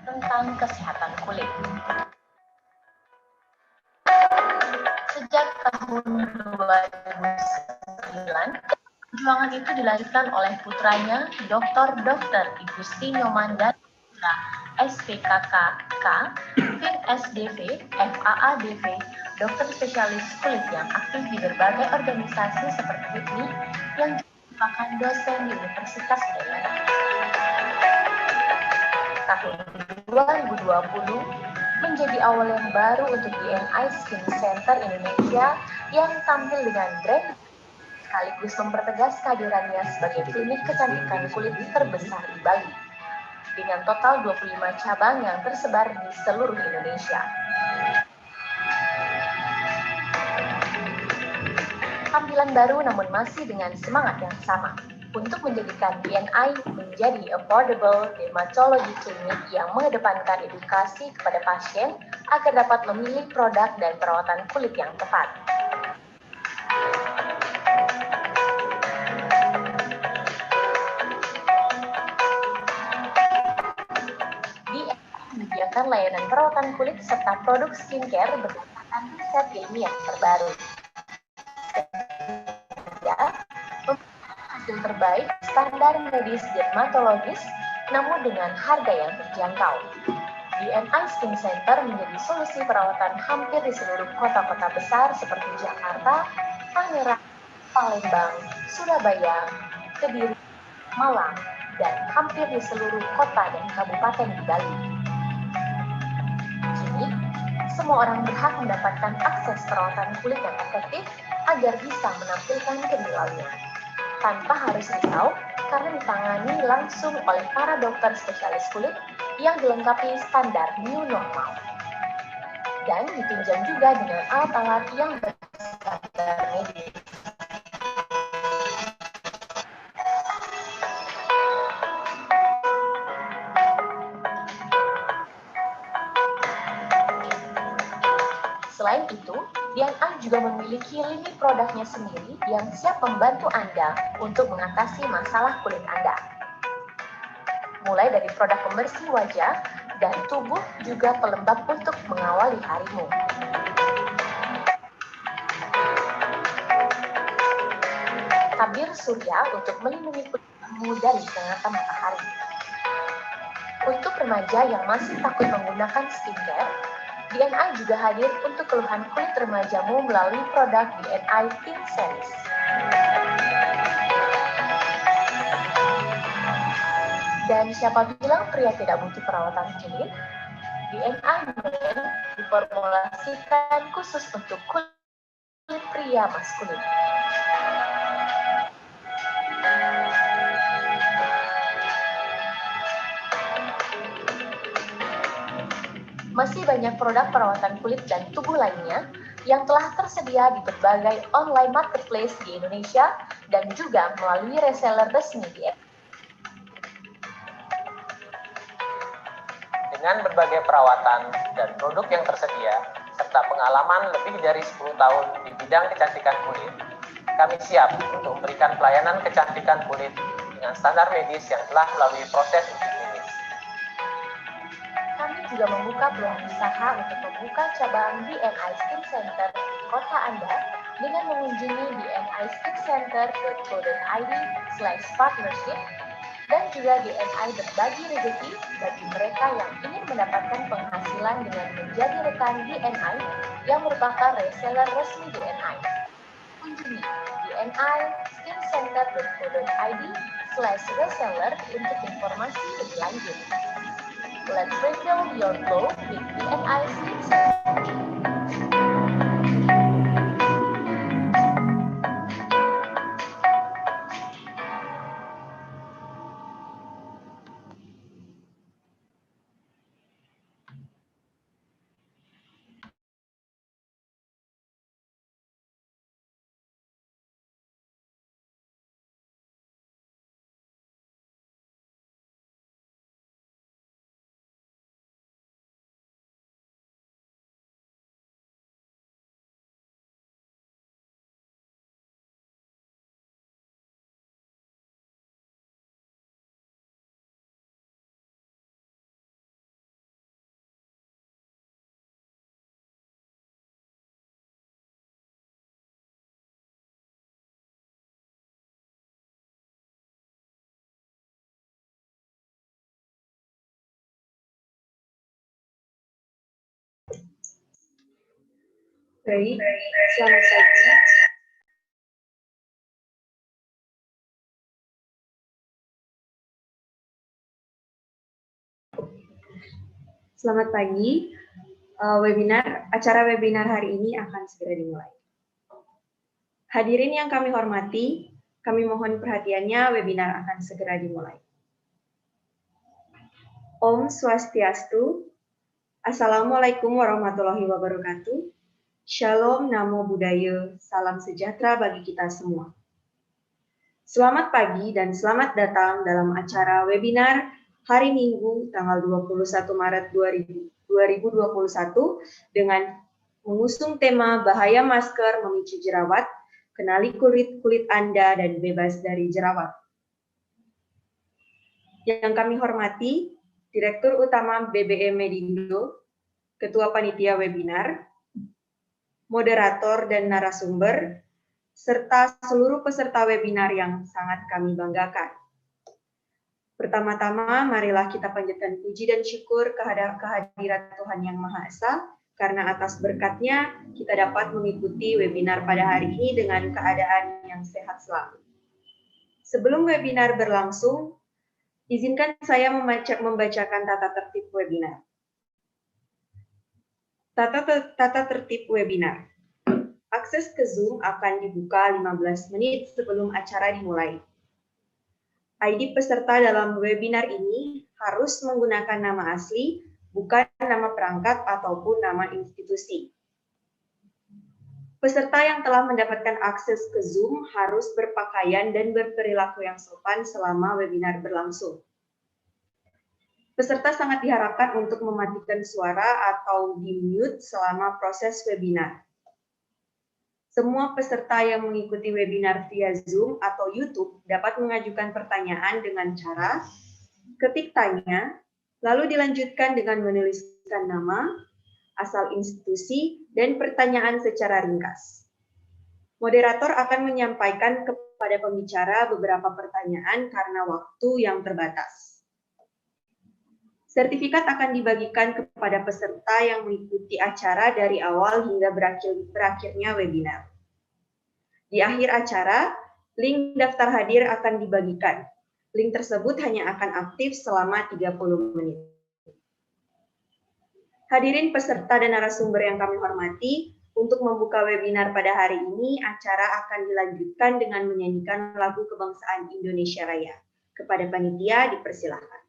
tentang kesehatan kulit. Sejak tahun 2009, perjuangan itu dilanjutkan oleh putranya, Dr. Igusti Nyoman dan Putra SPKKK, FIN-SDV, FAADV, dokter spesialis kulit yang aktif di berbagai organisasi seperti HIPMI yang merupakan dosen di Universitas Udayana. Tahun 2020 menjadi awal yang baru untuk DNI Skin Center Indonesia yang tampil dengan brand sekaligus mempertegas kehadirannya sebagai klinik kecantikan kulit terbesar di Bali dengan total 25 cabang yang tersebar di seluruh Indonesia. Tampilan baru namun masih dengan semangat yang sama untuk menjadikan DNI menjadi affordable dermatology clinic yang mengedepankan edukasi kepada pasien agar dapat memilih produk dan perawatan kulit yang tepat. DNI menyediakan layanan perawatan kulit serta produk skincare berdasarkan riset ilmiah terbaru. Hasil terbaik standar medis dermatologis namun dengan harga yang terjangkau. DNI Skin Center menjadi solusi perawatan hampir di seluruh kota-kota besar seperti Jakarta, Tangerang, Palembang, Surabaya, Kediri, Malang, dan hampir di seluruh kota dan kabupaten di Bali. Kini, semua orang berhak mendapatkan akses perawatan kulit yang efektif agar bisa menampilkan kemilawannya tanpa harus risau karena ditangani langsung oleh para dokter spesialis kulit yang dilengkapi standar new normal dan ditunjang juga dengan alat-alat yang berstandar medis. Selain itu, DNI juga memiliki lini produknya sendiri yang siap membantu Anda untuk mengatasi masalah kulit Anda. Mulai dari produk pembersih wajah dan tubuh juga pelembab untuk mengawali harimu. Tabir surya untuk melindungi kulitmu dari sengatan matahari. Untuk remaja yang masih takut menggunakan skincare, DNI juga hadir untuk keluhan kulit remajamu melalui produk DNI Teen Series. Dan siapa bilang pria tidak butuh perawatan kulit? DNI Men diformulasikan khusus untuk kulit pria maskulin. Masih banyak produk perawatan kulit dan tubuh lainnya yang telah tersedia di berbagai online marketplace di Indonesia dan juga melalui reseller resmi di Dengan berbagai perawatan dan produk yang tersedia, serta pengalaman lebih dari 10 tahun di bidang kecantikan kulit, kami siap untuk memberikan pelayanan kecantikan kulit dengan standar medis yang telah melalui proses uji klinis. Kami juga membuka peluang usaha untuk membuka cabang DNI Skin Center di kota Anda dengan mengunjungi dnicskincenter.co.id/partnership dan juga DNI berbagi rezeki bagi mereka yang ingin mendapatkan penghasilan dengan menjadi rekan DNI yang merupakan reseller resmi DNI. Kunjungi dnicskincenter.co.id/reseller untuk informasi lebih lanjut. Let's refill your glow with DNI Skin Center. Baik, selamat pagi. Selamat pagi. Acara webinar hari ini akan segera dimulai. Hadirin yang kami hormati, kami mohon perhatiannya, webinar akan segera dimulai. Om Swastiastu, Assalamualaikum warahmatullahi wabarakatuh. Shalom, Namo Buddhaya, salam sejahtera bagi kita semua. Selamat pagi dan selamat datang dalam acara webinar hari Minggu tanggal 21 Maret 2021 dengan mengusung tema bahaya masker memicu jerawat, kenali kulit Anda dan bebas dari jerawat. Yang kami hormati, Direktur Utama BBM Medindo, Ketua Panitia Webinar, moderator dan narasumber, serta seluruh peserta webinar yang sangat kami banggakan. Pertama-tama, marilah kita panjatkan puji dan syukur kehadirat Tuhan Yang Maha Esa, karena atas berkat-Nya kita dapat mengikuti webinar pada hari ini dengan keadaan yang sehat selalu. Sebelum webinar berlangsung, izinkan saya membacakan tata tertib webinar. Tata tertib webinar. Akses ke Zoom akan dibuka 15 menit sebelum acara dimulai. ID peserta dalam webinar ini harus menggunakan nama asli, bukan nama perangkat ataupun nama institusi. Peserta yang telah mendapatkan akses ke Zoom harus berpakaian dan berperilaku yang sopan selama webinar berlangsung. Peserta sangat diharapkan untuk mematikan suara atau di-mute selama proses webinar. Semua peserta yang mengikuti webinar via Zoom atau YouTube dapat mengajukan pertanyaan dengan cara ketik tanya, lalu dilanjutkan dengan menuliskan nama, asal institusi, dan pertanyaan secara ringkas. Moderator akan menyampaikan kepada pembicara beberapa pertanyaan karena waktu yang terbatas. Sertifikat akan dibagikan kepada peserta yang mengikuti acara dari awal hingga berakhirnya webinar. Di akhir acara, link daftar hadir akan dibagikan. Link tersebut hanya akan aktif selama 30 menit. Hadirin peserta dan narasumber yang kami hormati, untuk membuka webinar pada hari ini, acara akan dilanjutkan dengan menyanyikan lagu kebangsaan Indonesia Raya. Kepada panitia dipersilahkan.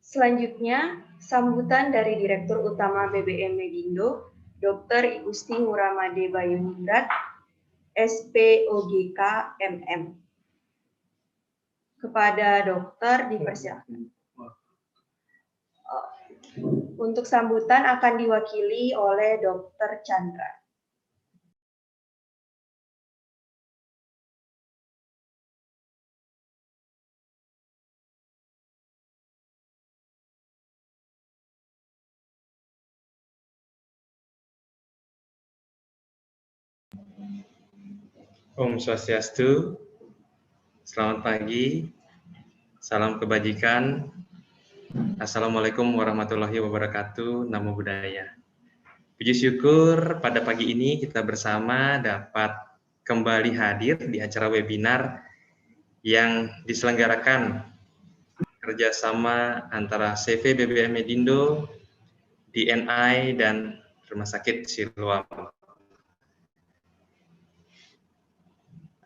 Selanjutnya, sambutan dari Direktur Utama BBM Medindo, Dr. Igusti Nguramade Bayuningrat, SPOGK MM. Kepada dokter dipersilakan. Untuk sambutan akan diwakili oleh Dr. Chandra. Om Swastiastu, selamat pagi, salam kebajikan, Assalamualaikum warahmatullahi wabarakatuh, Namo Buddhaya. Puji syukur pada pagi ini kita bersama dapat kembali hadir di acara webinar yang diselenggarakan kerjasama antara CV BBM Medindo, DNI, dan Rumah Sakit Siloam.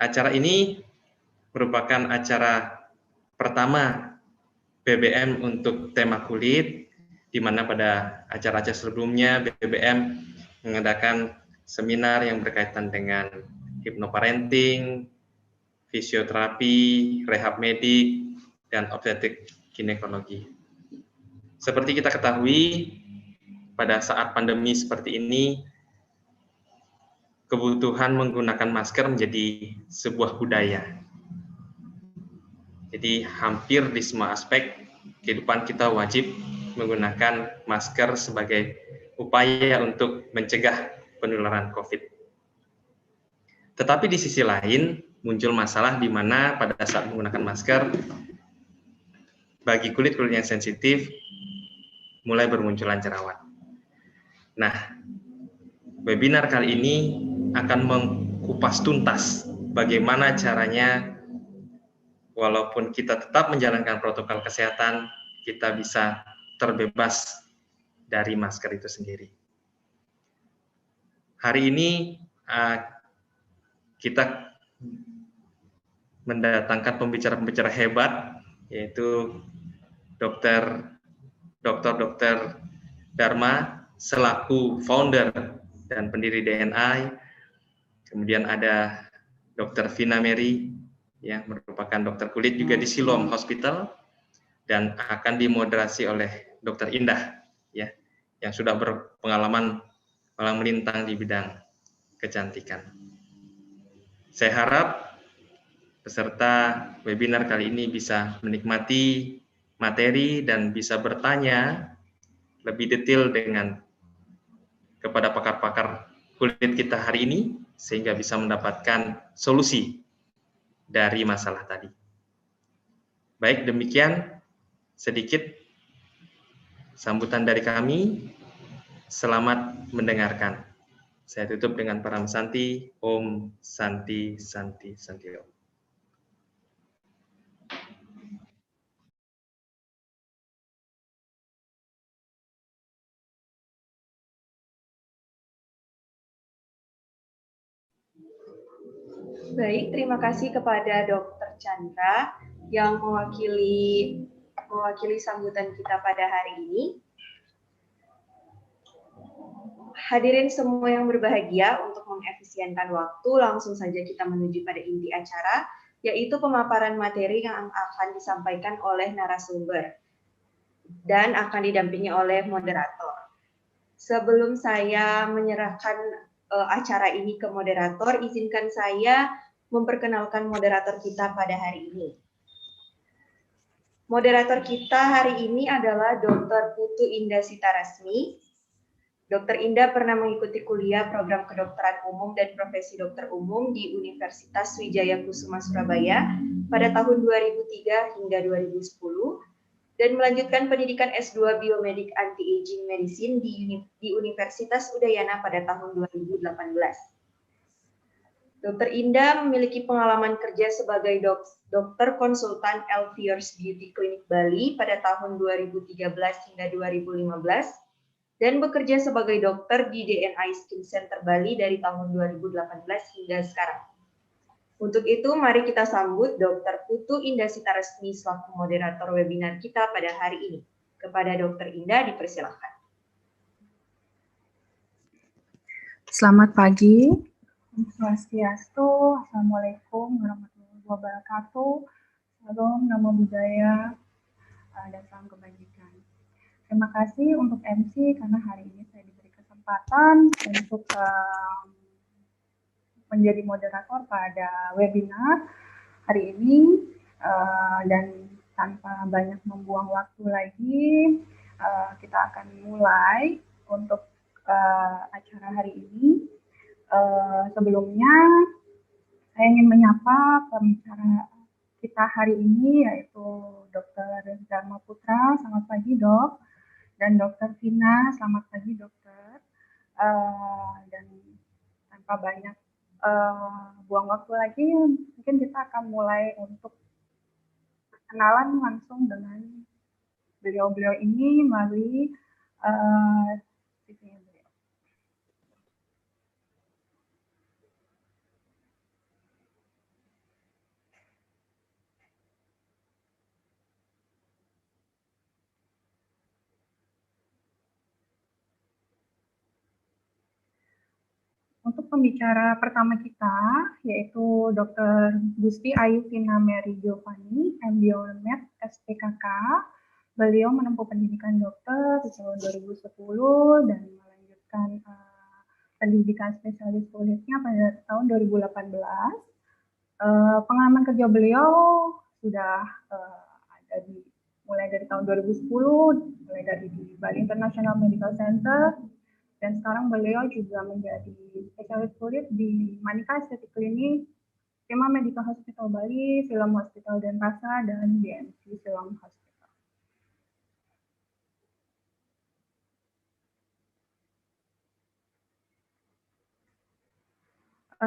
Acara ini merupakan acara pertama BBM untuk tema kulit, di mana pada acara-acara sebelumnya BBM mengadakan seminar yang berkaitan dengan hipnoparenting, fisioterapi, rehab medik, dan obstetrik ginekologi. Seperti kita ketahui, pada saat pandemi seperti ini, kebutuhan menggunakan masker menjadi sebuah budaya. Jadi hampir di semua aspek kehidupan kita wajib menggunakan masker sebagai upaya untuk mencegah penularan COVID. Tetapi di sisi lain muncul masalah di mana pada saat menggunakan masker, bagi kulit-kulit yang sensitif mulai bermunculan jerawat. Nah, webinar kali ini akan mengupas tuntas bagaimana caranya walaupun kita tetap menjalankan protokol kesehatan, kita bisa terbebas dari masker itu sendiri. Hari ini kita mendatangkan pembicara-pembicara hebat, yaitu Dr. Dharma selaku founder dan pendiri DNI. Kemudian ada Dr. Vina Mary yang merupakan dokter kulit juga di Siloam Hospital, dan akan dimoderasi oleh Dr. Indah ya, yang sudah berpengalaman malang melintang di bidang kecantikan. Saya harap peserta webinar kali ini bisa menikmati materi dan bisa bertanya lebih detail kepada pakar-pakar kulit kita hari ini, sehingga bisa mendapatkan solusi dari masalah tadi. Baik, demikian sedikit sambutan dari kami. Selamat mendengarkan. Saya tutup dengan Param Santi. Om Santi Santi Santi Om. Baik, terima kasih kepada Dr. Chandra yang mewakili sambutan kita pada hari ini. Hadirin semua yang berbahagia, untuk mengefisienkan waktu, langsung saja kita menuju pada inti acara, yaitu pemaparan materi yang akan disampaikan oleh narasumber dan akan didampingi oleh moderator. Sebelum saya menyerahkan acara ini ke moderator, izinkan saya memperkenalkan moderator kita pada hari ini. Moderator kita hari ini adalah Dr. Putu Indah Sitarasmi. Dr. Indah pernah mengikuti kuliah program kedokteran umum dan profesi dokter umum di Universitas Wijaya Kusuma Surabaya pada tahun 2003 hingga 2010 dan melanjutkan pendidikan S2 Biomedik Anti-Aging Medicine di Universitas Udayana pada tahun 2018. Dr. Indah memiliki pengalaman kerja sebagai dokter konsultan Elviers Beauty Clinic Bali pada tahun 2013 hingga 2015 dan bekerja sebagai dokter di DNI Skin Center Bali dari tahun 2018 hingga sekarang. Untuk itu, mari kita sambut Dr. Putu Indah Sitarasmi selaku moderator webinar kita pada hari ini. Kepada Dr. Indah dipersilakan. Selamat pagi, Om Swastiastu, Assalamualaikum warahmatullahi wabarakatuh, Salam, Namo Buddhaya, dan salam kebajikan. Terima kasih untuk MC karena hari ini saya diberi kesempatan untuk menjadi moderator pada webinar hari ini, dan tanpa banyak membuang waktu lagi, kita akan mulai untuk acara hari ini. Sebelumnya saya ingin menyapa pembicara kita hari ini, yaitu Dr. Dharma Putra. Selamat pagi, Dok. Dan Dr. Vina, selamat pagi, Dokter. Dan tanpa banyak buang waktu lagi, mungkin kita akan mulai untuk kenalan langsung dengan beliau-beliau ini melalui CV-nya beliau. Untuk pembicara pertama kita, yaitu Dr. Gusti Ayu Vina Mary Giovanni, MD/Med SPKK. Beliau menempuh pendidikan dokter di tahun 2010 dan melanjutkan pendidikan spesialis kulitnya pada tahun 2018. Pengalaman kerja beliau sudah ada mulai dari tahun 2010, mulai dari di Bali International Medical Center, dan sekarang beliau juga menjadi spesialis kulit di Manika Estetik Klinik, Prima Medical Hospital Bali, Siloam Hospital Denpasar, dan BMC Siloam Hospital.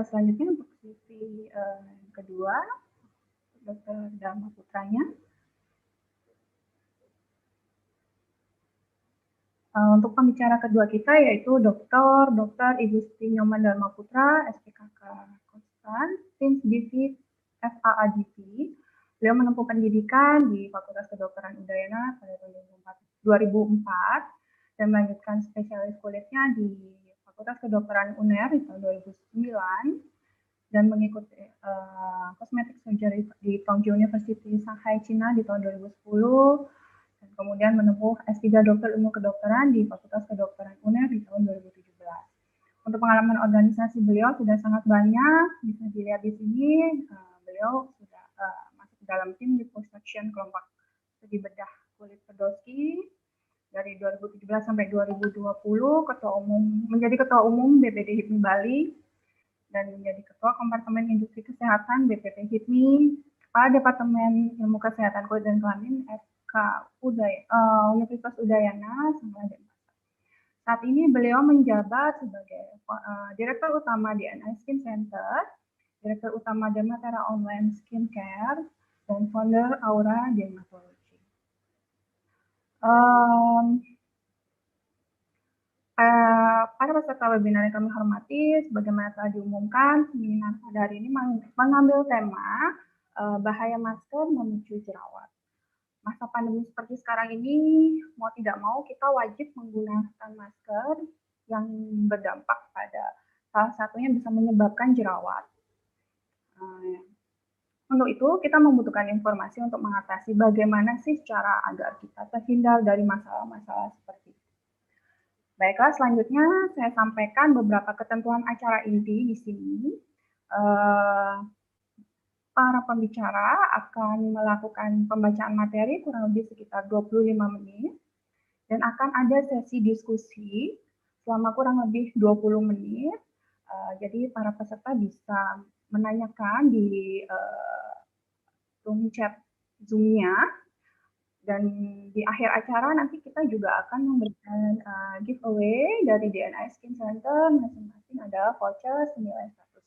Selanjutnya untuk sisi kedua, Dr. Dharma Putranya. Untuk pembicara kedua kita yaitu Dr. Ibu Siti Nyoman Dharma Putra, SPKK Konstan, Tim Divisi FAAGP. Beliau menempuh pendidikan di Fakultas Kedokteran Udayana pada tahun 2004 dan melanjutkan spesialis kulitnya di Fakultas Kedokteran UNER di tahun 2009 dan mengikuti Cosmetic Surgery di Tongji University Shanghai, Cina di tahun 2010. Kemudian menempuh S3 Dokter Ilmu Kedokteran di Fakultas Kedokteran UNER di tahun 2017. Untuk pengalaman organisasi beliau sudah sangat banyak, bisa dilihat di sini. Beliau sudah masuk dalam tim reconstruction kelompok studi bedah kulit Podolsky dari 2017 sampai 2020, menjadi ketua umum BPD HIPMI Bali dan menjadi ketua Kompartemen Industri Kesehatan BPP HIPMI, Kepala Departemen Ilmu Kesehatan Kulit dan Kelamin Universitas Udayana, Denpasar. Saat ini beliau menjabat sebagai Direktur Utama DNI Skin Center, Direktur Utama Dermatera Online Skincare, dan founder Aura Dermatology. Para peserta webinar yang kami hormati, sebagaimana telah diumumkan, seminar pada hari ini mengambil tema bahaya masker memicu jerawat. Masa pandemi seperti sekarang ini, mau tidak mau kita wajib menggunakan masker yang berdampak pada salah satunya bisa menyebabkan jerawat. Untuk itu, kita membutuhkan informasi untuk mengatasi bagaimana sih cara agar kita terhindar dari masalah-masalah seperti itu. Baiklah, selanjutnya saya sampaikan beberapa ketentuan acara inti di sini. Para pembicara akan melakukan pembacaan materi kurang lebih sekitar 25 menit dan akan ada sesi diskusi selama kurang lebih 20 menit. Jadi para peserta bisa menanyakan di room chat Zoom-nya, dan di akhir acara nanti kita juga akan memberikan giveaway dari DNI Skin Center, masing-masing ada voucher senilai 100.000.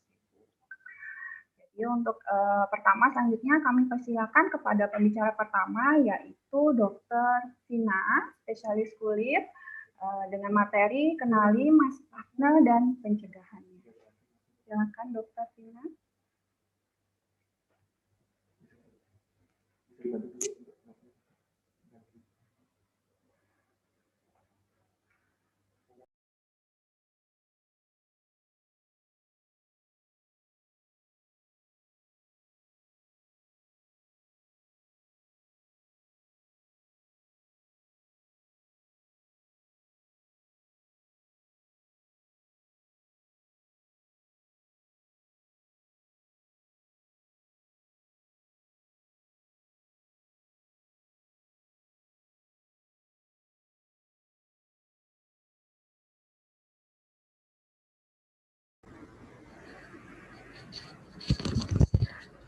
Jadi untuk pertama selanjutnya kami persilakan kepada pembicara pertama yaitu Dr. Vina, spesialis kulit dengan materi kenali masa akne dan pencegahannya. Silakan Dr. Vina.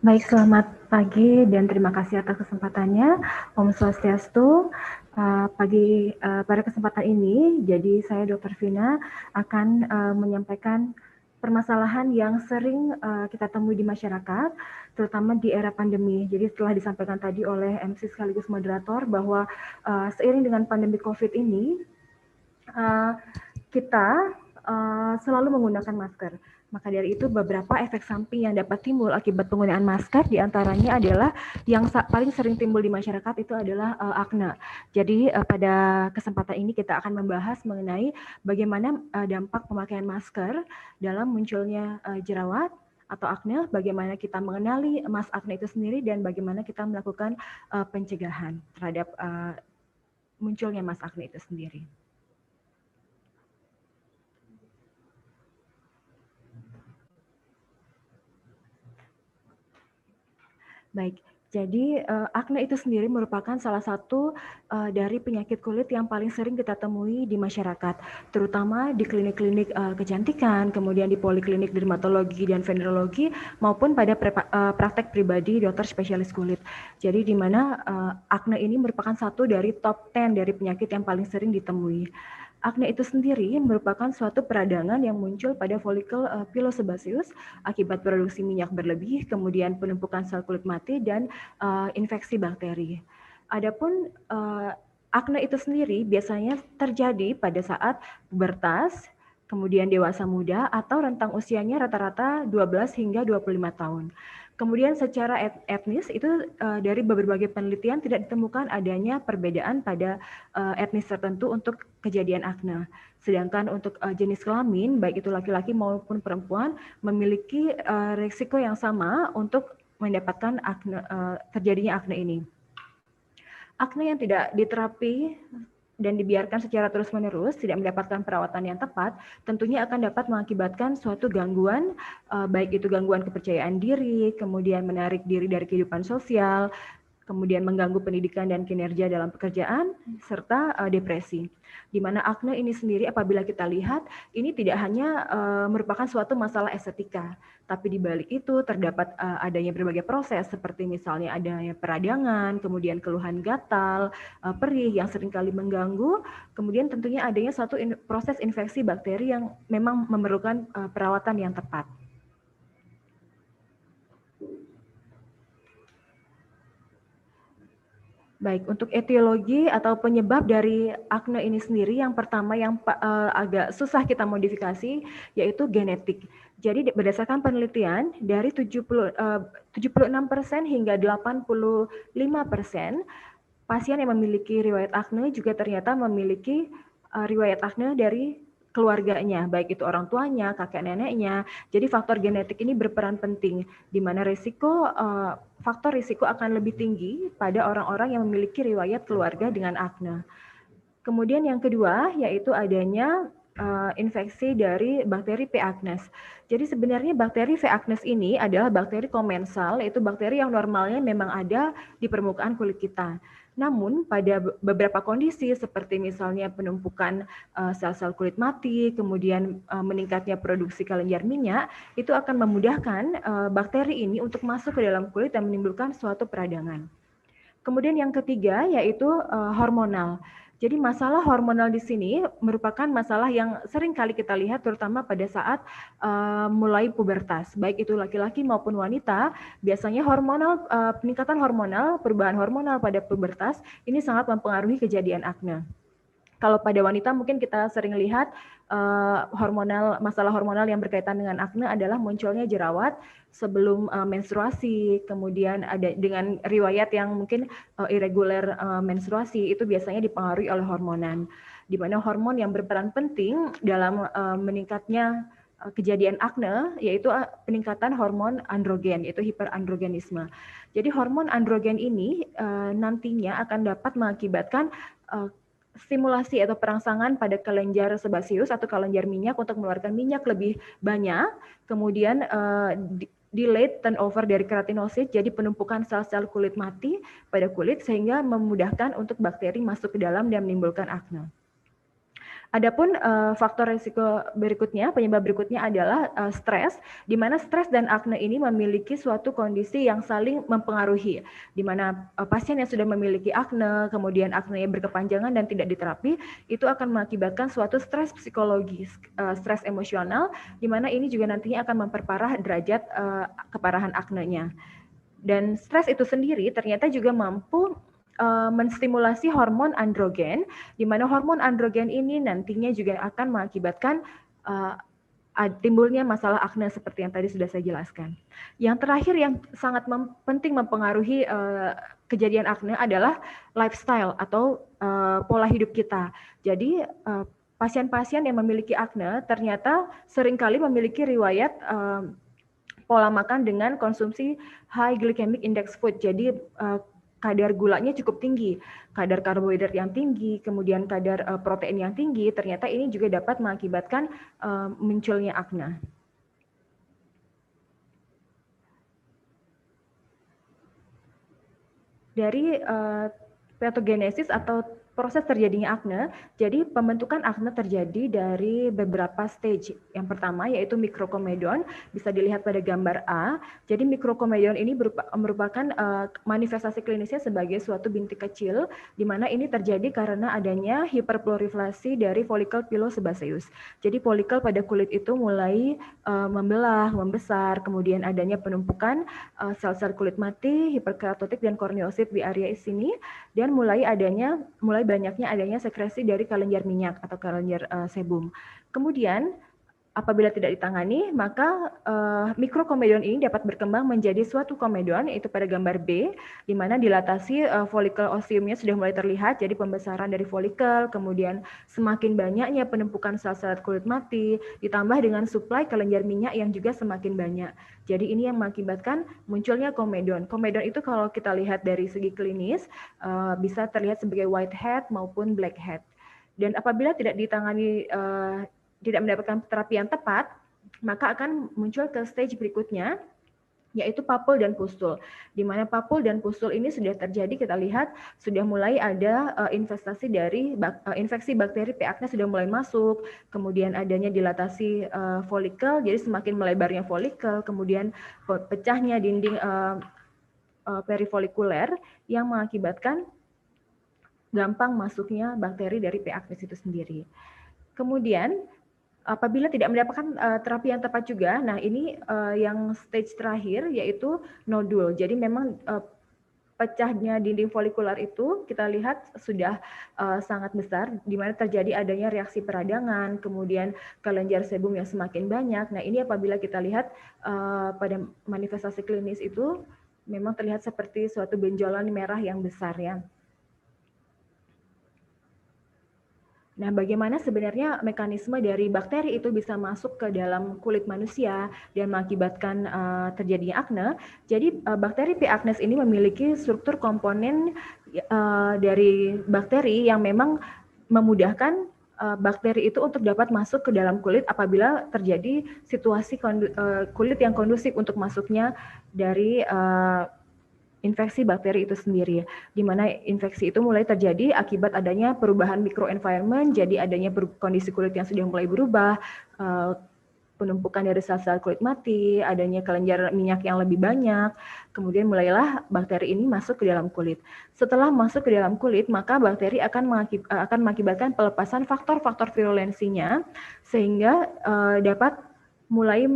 Baik, selamat pagi dan terima kasih atas kesempatannya. Om Swastiastu. Pada kesempatan ini, jadi saya Dr. Vina akan menyampaikan permasalahan yang sering kita temui di masyarakat, terutama di era pandemi. Jadi setelah disampaikan tadi oleh MC sekaligus moderator bahwa seiring dengan pandemi COVID ini, kita selalu menggunakan masker. Maka dari itu beberapa efek samping yang dapat timbul akibat penggunaan masker diantaranya adalah yang paling sering timbul di masyarakat itu adalah akne. Jadi pada kesempatan ini kita akan membahas mengenai bagaimana dampak pemakaian masker dalam munculnya jerawat atau akne, bagaimana kita mengenali mas akne itu sendiri dan bagaimana kita melakukan pencegahan terhadap munculnya mas akne itu sendiri. Baik, jadi akne itu sendiri merupakan salah satu dari penyakit kulit yang paling sering kita temui di masyarakat, terutama di klinik-klinik kecantikan, kemudian di poliklinik dermatologi dan venerologi, maupun pada praktek pribadi dokter spesialis kulit. Jadi di mana akne ini merupakan satu dari top 10 dari penyakit yang paling sering ditemui. Akne itu sendiri merupakan suatu peradangan yang muncul pada folikel pilosebaceus akibat produksi minyak berlebih, kemudian penumpukan sel kulit mati, dan infeksi bakteri. Adapun akne itu sendiri biasanya terjadi pada saat pubertas, kemudian dewasa muda, atau rentang usianya rata-rata 12 hingga 25 tahun. Kemudian secara etnis itu dari berbagai penelitian tidak ditemukan adanya perbedaan pada etnis tertentu untuk kejadian akne. Sedangkan untuk jenis kelamin, baik itu laki-laki maupun perempuan, memiliki risiko yang sama untuk mendapatkan akne, terjadinya akne ini. Akne yang tidak diterapi dan dibiarkan secara terus-menerus, tidak mendapatkan perawatan yang tepat, tentunya akan dapat mengakibatkan suatu gangguan, baik itu gangguan kepercayaan diri, kemudian menarik diri dari kehidupan sosial, kemudian mengganggu pendidikan dan kinerja dalam pekerjaan, serta depresi. Di mana akne ini sendiri apabila kita lihat, ini tidak hanya merupakan suatu masalah estetika, tapi di balik itu terdapat adanya berbagai proses, seperti misalnya adanya peradangan, kemudian keluhan gatal, perih yang seringkali mengganggu, kemudian tentunya adanya suatu proses infeksi bakteri yang memang memerlukan perawatan yang tepat. Baik, untuk etiologi atau penyebab dari akne ini sendiri, yang pertama yang agak susah kita modifikasi, yaitu genetik. Jadi berdasarkan penelitian, dari 76% hingga 85% pasien yang memiliki riwayat akne juga ternyata memiliki riwayat akne dari keluarganya, baik itu orang tuanya, kakek neneknya. Jadi faktor genetik ini berperan penting, di mana faktor risiko akan lebih tinggi pada orang-orang yang memiliki riwayat keluarga dengan akne. Kemudian yang kedua yaitu adanya infeksi dari bakteri P. acnes. Jadi sebenarnya bakteri V. acnes ini adalah bakteri komensal, yaitu bakteri yang normalnya memang ada di permukaan kulit kita. Namun pada beberapa kondisi seperti misalnya penumpukan sel-sel kulit mati, kemudian meningkatnya produksi kelenjar minyak, itu akan memudahkan bakteri ini untuk masuk ke dalam kulit dan menimbulkan suatu peradangan. Kemudian yang ketiga yaitu hormonal. Jadi masalah hormonal di sini merupakan masalah yang sering kali kita lihat terutama pada saat mulai pubertas, baik itu laki-laki maupun wanita. Biasanya peningkatan hormonal, perubahan hormonal pada pubertas ini sangat mempengaruhi kejadian akne. Kalau pada wanita mungkin kita sering lihat masalah hormonal yang berkaitan dengan akne adalah munculnya jerawat sebelum menstruasi, kemudian ada dengan riwayat yang mungkin irregular menstruasi, itu biasanya dipengaruhi oleh hormonan, di mana hormon yang berperan penting dalam meningkatnya kejadian akne yaitu peningkatan hormon androgen, yaitu hiperandrogenisme. Jadi hormon androgen ini nantinya akan dapat mengakibatkan stimulasi atau perangsangan pada kelenjar sebaceus atau kelenjar minyak untuk mengeluarkan minyak lebih banyak, kemudian delayed turnover dari keratinosit, jadi penumpukan sel-sel kulit mati pada kulit sehingga memudahkan untuk bakteri masuk ke dalam dan menimbulkan akne. Adapun faktor risiko berikutnya, penyebab berikutnya adalah stres, di mana stres dan akne ini memiliki suatu kondisi yang saling mempengaruhi, di mana pasien yang sudah memiliki akne, kemudian akne berkepanjangan dan tidak diterapi, itu akan mengakibatkan suatu stres psikologis, stres emosional, di mana ini juga nantinya akan memperparah derajat keparahan aknenya. Dan stres itu sendiri ternyata juga mampu menstimulasi hormon androgen, di mana hormon androgen ini nantinya juga akan mengakibatkan timbulnya masalah akne seperti yang tadi sudah saya jelaskan. Yang terakhir yang sangat penting mempengaruhi kejadian akne adalah lifestyle atau pola hidup kita. Jadi pasien-pasien yang memiliki akne ternyata seringkali memiliki riwayat pola makan dengan konsumsi high glycemic index food. Jadi kadar gulanya cukup tinggi, kadar karbohidrat yang tinggi, kemudian kadar protein yang tinggi, ternyata ini juga dapat mengakibatkan munculnya akne. Dari patogenesis atau proses terjadinya akne, jadi pembentukan akne terjadi dari beberapa stage. Yang pertama yaitu mikrokomedon, bisa dilihat pada gambar A. Jadi mikrokomedon ini merupakan manifestasi klinisnya sebagai suatu bintik kecil, di mana ini terjadi karena adanya hiperproliferasi dari folikel pilosebaceus. Jadi folikel pada kulit itu mulai membelah, membesar, kemudian adanya penumpukan sel-sel kulit mati, hiperkeratotik dan korneosit di area sini, dan mulai banyaknya adanya sekresi dari kelenjar minyak atau kelenjar sebum. Kemudian apabila tidak ditangani, maka mikrokomedon ini dapat berkembang menjadi suatu komedon, yaitu pada gambar B, di mana dilatasi folikel osiumnya sudah mulai terlihat, jadi pembesaran dari folikel, kemudian semakin banyaknya penumpukan sel-sel kulit mati, ditambah dengan suplai kelenjar minyak yang juga semakin banyak. Jadi ini yang mengakibatkan munculnya komedon. Komedon itu kalau kita lihat dari segi klinis, bisa terlihat sebagai whitehead maupun blackhead. Dan apabila tidak ditangani, tidak mendapatkan terapi yang tepat, maka akan muncul ke stage berikutnya, yaitu papul dan pustul. Di mana papul dan pustul ini sudah terjadi, kita lihat sudah mulai ada investasi dari infeksi bakteri P. acnes sudah mulai masuk, kemudian adanya dilatasi folikel, jadi semakin melebarnya folikel, kemudian pecahnya dinding perifolikuler yang mengakibatkan gampang masuknya bakteri dari P. acnes itu sendiri. Kemudian apabila tidak mendapatkan terapi yang tepat juga, nah ini yang stage terakhir yaitu nodul. Jadi memang pecahnya dinding folikular itu kita lihat sudah sangat besar, di mana terjadi adanya reaksi peradangan, kemudian kelenjar sebum yang semakin banyak. Nah ini apabila kita lihat pada manifestasi klinis itu memang terlihat seperti suatu benjolan merah yang besar ya. Nah, bagaimana sebenarnya mekanisme dari bakteri itu bisa masuk ke dalam kulit manusia dan mengakibatkan terjadinya akne? Jadi, bakteri P. acnes ini memiliki struktur komponen dari bakteri yang memang memudahkan bakteri itu untuk dapat masuk ke dalam kulit apabila terjadi situasi kulit yang kondusif untuk masuknya dari infeksi bakteri itu sendiri, di mana infeksi itu mulai terjadi akibat adanya perubahan microenvironment, jadi adanya kondisi kulit yang sudah mulai berubah, penumpukan dari sel-sel kulit mati, adanya kelenjar minyak yang lebih banyak, kemudian mulailah bakteri ini masuk ke dalam kulit. Setelah masuk ke dalam kulit, maka bakteri akan mengakibatkan pelepasan faktor-faktor virulensinya, sehingga dapat mulai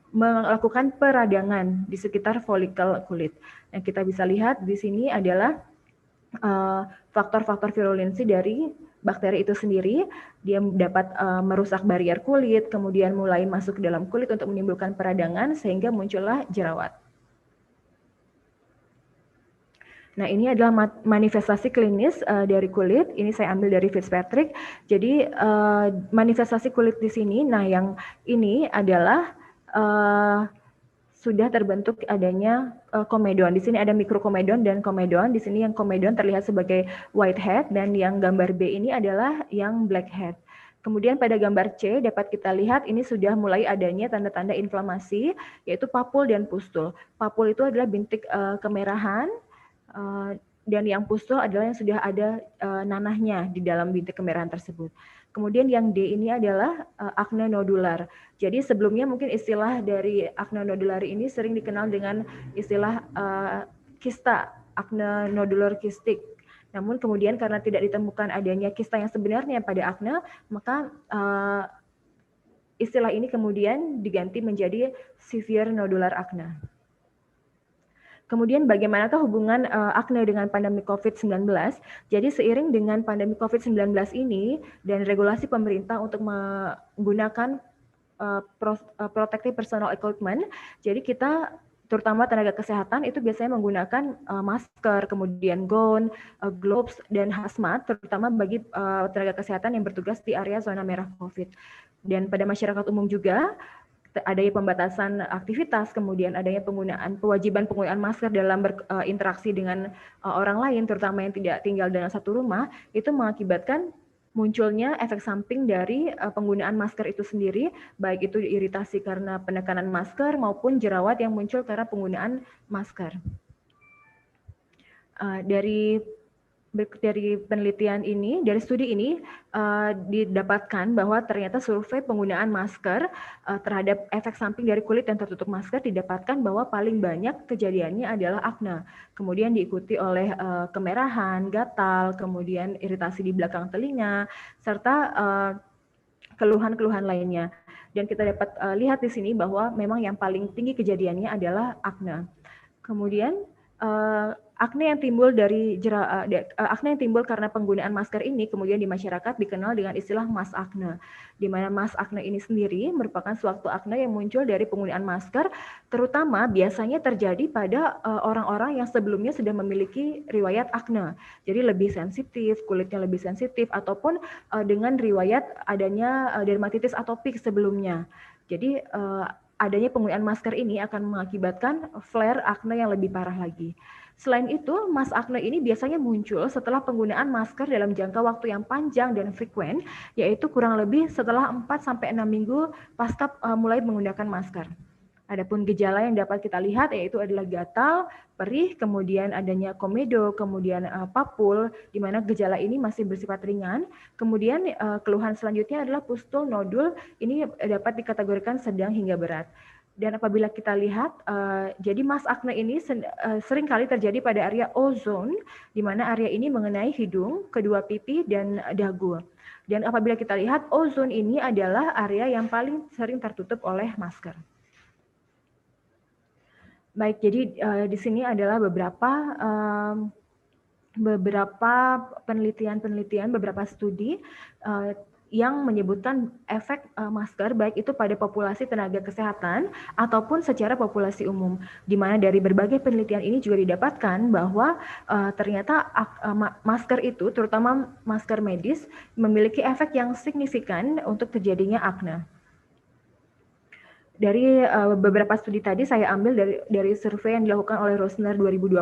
melakukan peradangan di sekitar folikel kulit. Yang kita bisa lihat di sini adalah faktor-faktor virulensi dari bakteri itu sendiri. Dia dapat merusak barrier kulit, kemudian mulai masuk ke dalam kulit untuk menimbulkan peradangan sehingga muncullah jerawat. Nah, ini adalah manifestasi klinis dari kulit. Ini saya ambil dari Fitzpatrick. Jadi manifestasi kulit di sini, nah yang ini adalah sudah terbentuk adanya komedon. Di sini ada mikrokomedon dan komedon. Di sini yang komedon terlihat sebagai whitehead dan yang gambar B ini adalah yang blackhead. Kemudian pada gambar C dapat kita lihat ini sudah mulai adanya tanda-tanda inflamasi, yaitu papul dan pustul. Papul itu adalah bintik kemerahan dan yang pustul adalah yang sudah ada nanahnya di dalam bintik kemerahan tersebut. Kemudian yang D ini adalah akne nodular. Jadi sebelumnya mungkin istilah dari akne nodular ini sering dikenal dengan istilah kista, akne nodular kistik. Namun kemudian karena tidak ditemukan adanya kista yang sebenarnya pada akne, maka istilah ini kemudian diganti menjadi severe nodular acne. Kemudian bagaimanakah hubungan akne dengan pandemi COVID-19? Jadi seiring dengan pandemi COVID-19 ini dan regulasi pemerintah untuk menggunakan protective personal equipment, jadi kita terutama tenaga kesehatan itu biasanya menggunakan masker, kemudian gown, gloves, dan hazmat, terutama bagi tenaga kesehatan yang bertugas di area zona merah COVID. Dan pada masyarakat umum juga, adanya pembatasan aktivitas, kemudian adanya kewajiban penggunaan masker dalam berinteraksi dengan orang lain, terutama yang tidak tinggal dalam satu rumah, itu mengakibatkan munculnya efek samping dari penggunaan masker itu sendiri, baik itu iritasi karena penekanan masker maupun jerawat yang muncul karena penggunaan masker. Dari penelitian ini, dari studi ini didapatkan bahwa ternyata survei penggunaan masker terhadap efek samping dari kulit yang tertutup masker didapatkan bahwa paling banyak kejadiannya adalah akne. Kemudian diikuti oleh kemerahan, gatal, kemudian iritasi di belakang telinga, serta keluhan-keluhan lainnya. Dan kita dapat lihat di sini bahwa memang yang paling tinggi kejadiannya adalah akne. Kemudian akne yang timbul karena penggunaan masker ini kemudian di masyarakat dikenal dengan istilah mass acne, di mana mass acne ini sendiri merupakan suatu akne yang muncul dari penggunaan masker, terutama biasanya terjadi pada orang-orang yang sebelumnya sudah memiliki riwayat akne, jadi lebih sensitif, kulitnya lebih sensitif, ataupun dengan riwayat adanya dermatitis atopik sebelumnya. Jadi adanya penggunaan masker ini akan mengakibatkan flare akne yang lebih parah lagi. Selain itu, mass acne ini biasanya muncul setelah penggunaan masker dalam jangka waktu yang panjang dan frekuen, yaitu kurang lebih setelah 4-6 minggu pasca mulai menggunakan masker. Adapun gejala yang dapat kita lihat yaitu adalah gatal, perih, kemudian adanya komedo, kemudian papul, di mana gejala ini masih bersifat ringan. Kemudian keluhan selanjutnya adalah pustul, nodul, ini dapat dikategorikan sedang hingga berat. Dan apabila kita lihat, jadi mass acne ini sering kali terjadi pada area O-zone, di mana area ini mengenai hidung, kedua pipi, dan dagu. Dan apabila kita lihat, O-zone ini adalah area yang paling sering tertutup oleh masker. Baik, jadi di sini adalah beberapa penelitian, beberapa studi yang menyebutkan efek masker baik itu pada populasi tenaga kesehatan ataupun secara populasi umum, di mana dari berbagai penelitian ini juga didapatkan bahwa ternyata masker itu, terutama masker medis, memiliki efek yang signifikan untuk terjadinya akne. Dari beberapa studi tadi saya ambil dari survei yang dilakukan oleh Rosner 2020,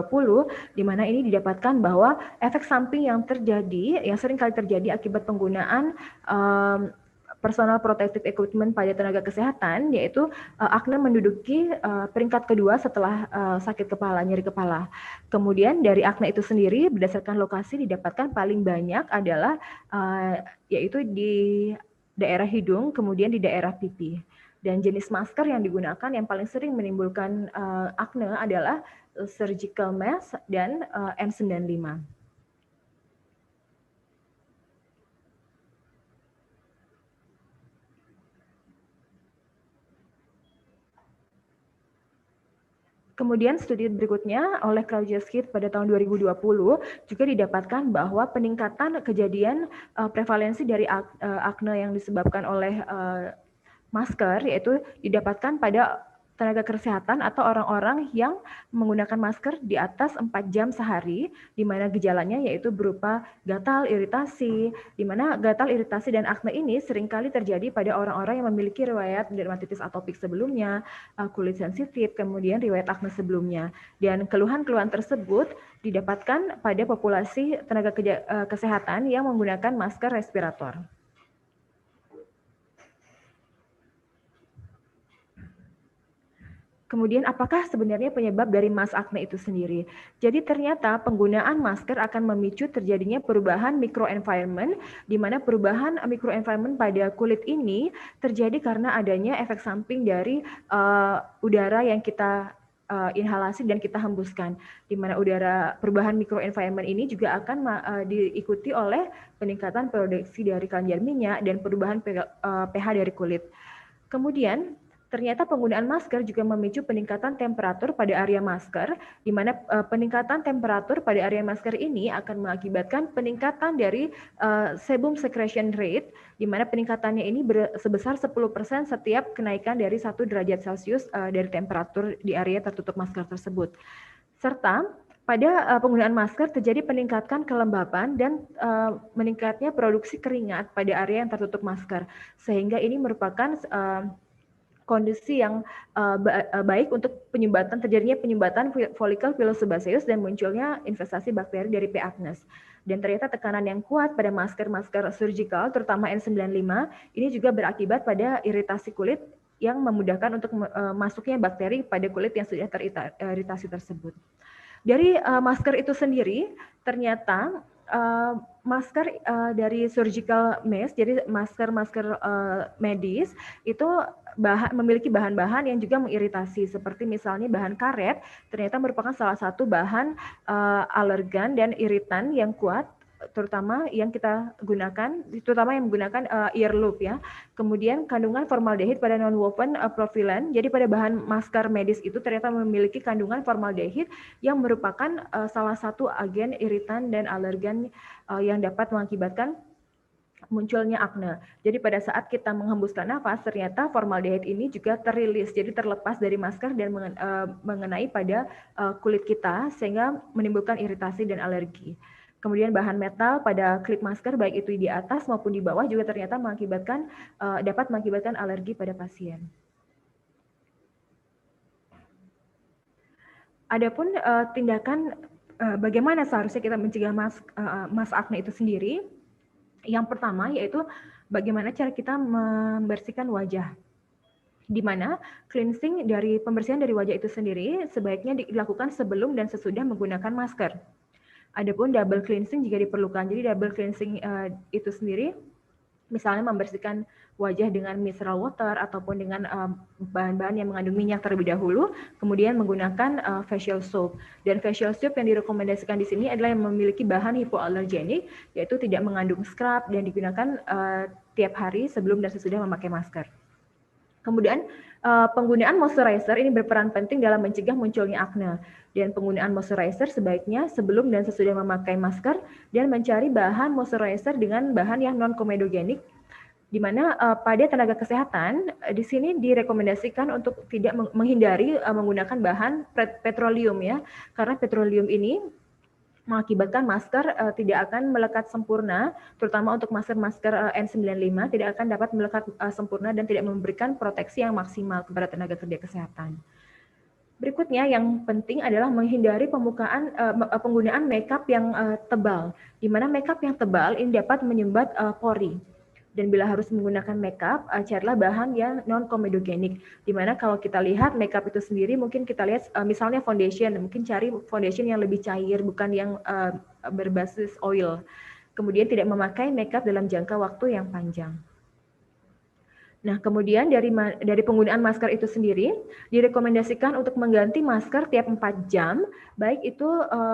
di mana ini didapatkan bahwa efek samping yang sering kali terjadi akibat penggunaan personal protective equipment pada tenaga kesehatan, yaitu akne menduduki peringkat kedua setelah sakit kepala, nyeri kepala. Kemudian dari akne itu sendiri berdasarkan lokasi didapatkan paling banyak adalah yaitu di daerah hidung, kemudian di daerah pipi. Dan jenis masker yang digunakan yang paling sering menimbulkan akne adalah surgical mask dan N95. Kemudian studi berikutnya oleh Kraujeskind pada tahun 2020 juga didapatkan bahwa peningkatan kejadian prevalensi dari akne yang disebabkan oleh masker yaitu didapatkan pada tenaga kesehatan atau orang-orang yang menggunakan masker di atas 4 jam sehari, di mana gejalanya yaitu berupa gatal, iritasi, di mana gatal, iritasi, dan akne ini seringkali terjadi pada orang-orang yang memiliki riwayat dermatitis atopik sebelumnya, kulit sensitif, kemudian riwayat akne sebelumnya. Dan keluhan-keluhan tersebut didapatkan pada populasi tenaga kesehatan yang menggunakan masker respirator. Kemudian apakah sebenarnya penyebab dari mass acne itu sendiri? Jadi ternyata penggunaan masker akan memicu terjadinya perubahan microenvironment, di mana perubahan microenvironment pada kulit ini terjadi karena adanya efek samping dari udara yang kita inhalasi dan kita hembuskan, di mana perubahan microenvironment ini juga akan diikuti oleh peningkatan produksi dari kelenjar minyak dan perubahan pH dari kulit. Kemudian ternyata penggunaan masker juga memicu peningkatan temperatur pada area masker, di mana peningkatan temperatur pada area masker ini akan mengakibatkan peningkatan dari sebum secretion rate, di mana peningkatannya ini sebesar 10% setiap kenaikan dari 1 derajat Celcius dari temperatur di area tertutup masker tersebut. Serta pada penggunaan masker terjadi peningkatan kelembapan dan meningkatnya produksi keringat pada area yang tertutup masker, sehingga ini merupakan kondisi yang baik untuk terjadinya penyumbatan folikel pilosebaceus dan munculnya infestasi bakteri dari P. acnes. Dan ternyata tekanan yang kuat pada masker-masker surgical, terutama N95, ini juga berakibat pada iritasi kulit yang memudahkan untuk masuknya bakteri pada kulit yang sudah teriritasi tersebut. Dari masker itu sendiri, ternyata masker dari surgical mask, jadi masker-masker medis itu memiliki bahan-bahan yang juga mengiritasi, seperti misalnya bahan karet, ternyata merupakan salah satu bahan alergan dan iritan yang kuat, terutama yang kita gunakan, terutama yang menggunakan ear loop ya. Kemudian kandungan formaldehid pada non-woven propylene, jadi pada bahan masker medis itu ternyata memiliki kandungan formaldehid yang merupakan salah satu agen iritan dan alergan yang dapat mengakibatkan munculnya akne. Jadi pada saat kita menghembuskan nafas, ternyata formaldehid ini juga terilis, jadi terlepas dari masker dan mengenai pada kulit kita, sehingga menimbulkan iritasi dan alergi. Kemudian bahan metal pada klip masker, baik itu di atas maupun di bawah, juga ternyata dapat mengakibatkan alergi pada pasien. Adapun tindakan bagaimana seharusnya kita mencegah mass acne itu sendiri. Yang pertama yaitu bagaimana cara kita membersihkan wajah, di mana cleansing dari pembersihan dari wajah itu sendiri sebaiknya dilakukan sebelum dan sesudah menggunakan masker. Adapun double cleansing jika diperlukan. Jadi double cleansing itu sendiri misalnya membersihkan wajah dengan mineral water ataupun dengan bahan-bahan yang mengandung minyak terlebih dahulu, kemudian menggunakan facial soap. Dan facial soap yang direkomendasikan di sini adalah yang memiliki bahan hipoalergenik, yaitu tidak mengandung scrub dan digunakan tiap hari sebelum dan sesudah memakai masker. Kemudian penggunaan moisturizer ini berperan penting dalam mencegah munculnya akne. Dan penggunaan moisturizer sebaiknya sebelum dan sesudah memakai masker dan mencari bahan moisturizer dengan bahan yang non-komedogenik, di mana pada tenaga kesehatan di sini direkomendasikan untuk tidak menghindari menggunakan bahan petroleum ya, karena petroleum ini mengakibatkan masker tidak akan melekat sempurna, terutama untuk masker N95 tidak akan dapat melekat sempurna dan tidak memberikan proteksi yang maksimal kepada tenaga kerja kesehatan. Berikutnya yang penting adalah menghindari penggunaan makeup yang tebal, di mana makeup yang tebal ini dapat menyumbat pori. Dan bila harus menggunakan makeup, carilah bahan yang non-komedogenik. Di mana kalau kita lihat makeup itu sendiri, mungkin kita lihat misalnya foundation, mungkin cari foundation yang lebih cair, bukan yang berbasis oil. Kemudian tidak memakai makeup dalam jangka waktu yang panjang. Nah, kemudian dari penggunaan masker itu sendiri, direkomendasikan untuk mengganti masker tiap 4 jam, baik itu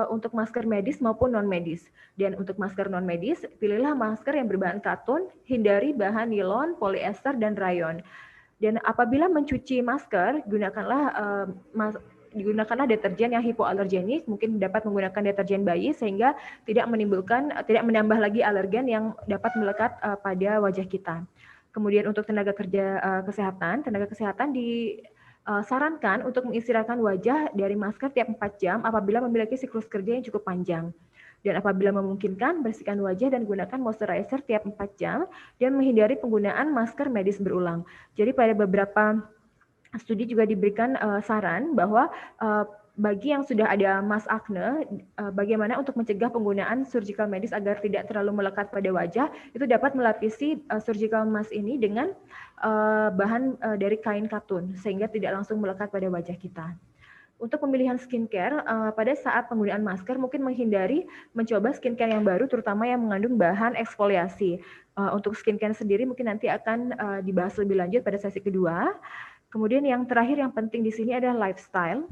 untuk masker medis maupun non-medis. Dan untuk masker non-medis, pilihlah masker yang berbahan katun, hindari bahan nilon, polyester, dan rayon. Dan apabila mencuci masker, gunakanlah deterjen yang hipoalergenik, mungkin dapat menggunakan deterjen bayi sehingga tidak menambah lagi alergen yang dapat melekat pada wajah kita. Kemudian untuk tenaga kesehatan disarankan untuk mengistirahatkan wajah dari masker tiap 4 jam apabila memiliki siklus kerja yang cukup panjang. Dan apabila memungkinkan, bersihkan wajah dan gunakan moisturizer tiap 4 jam dan menghindari penggunaan masker medis berulang. Jadi pada beberapa studi juga diberikan saran bahwa bagi yang sudah ada mask akne, bagaimana untuk mencegah penggunaan surgical medis agar tidak terlalu melekat pada wajah, itu dapat melapisi surgical mask ini dengan bahan dari kain katun, sehingga tidak langsung melekat pada wajah kita. Untuk pemilihan skincare, pada saat penggunaan masker mungkin menghindari mencoba skincare yang baru, terutama yang mengandung bahan eksfoliasi. Untuk skincare sendiri mungkin nanti akan dibahas lebih lanjut pada sesi kedua. Kemudian yang terakhir yang penting di sini adalah lifestyle.